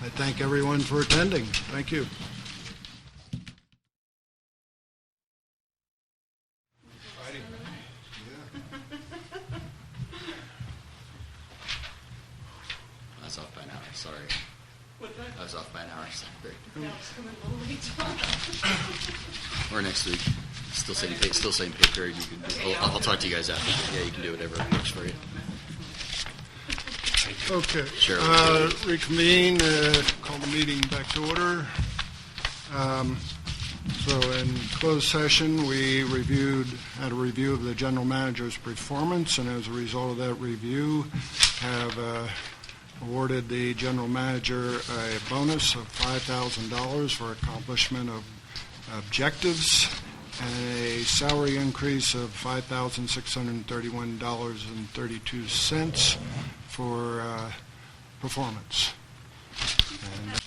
I thank everyone for attending. Thank you. I was off by an hour, sorry. What's that? I was off by an hour, sorry. Now it's coming a little late. Or next week. Still same pay period. You can do. I'll talk to you guys after. Yeah, you can do whatever works for you. Okay. Sure. Reconvene, call the meeting back to order. So in closed session, we had a review of the general manager's performance, and as a result of that review, have awarded the general manager a bonus of $5,000 for accomplishment of objectives and a salary increase of $5,631.32 for performance. And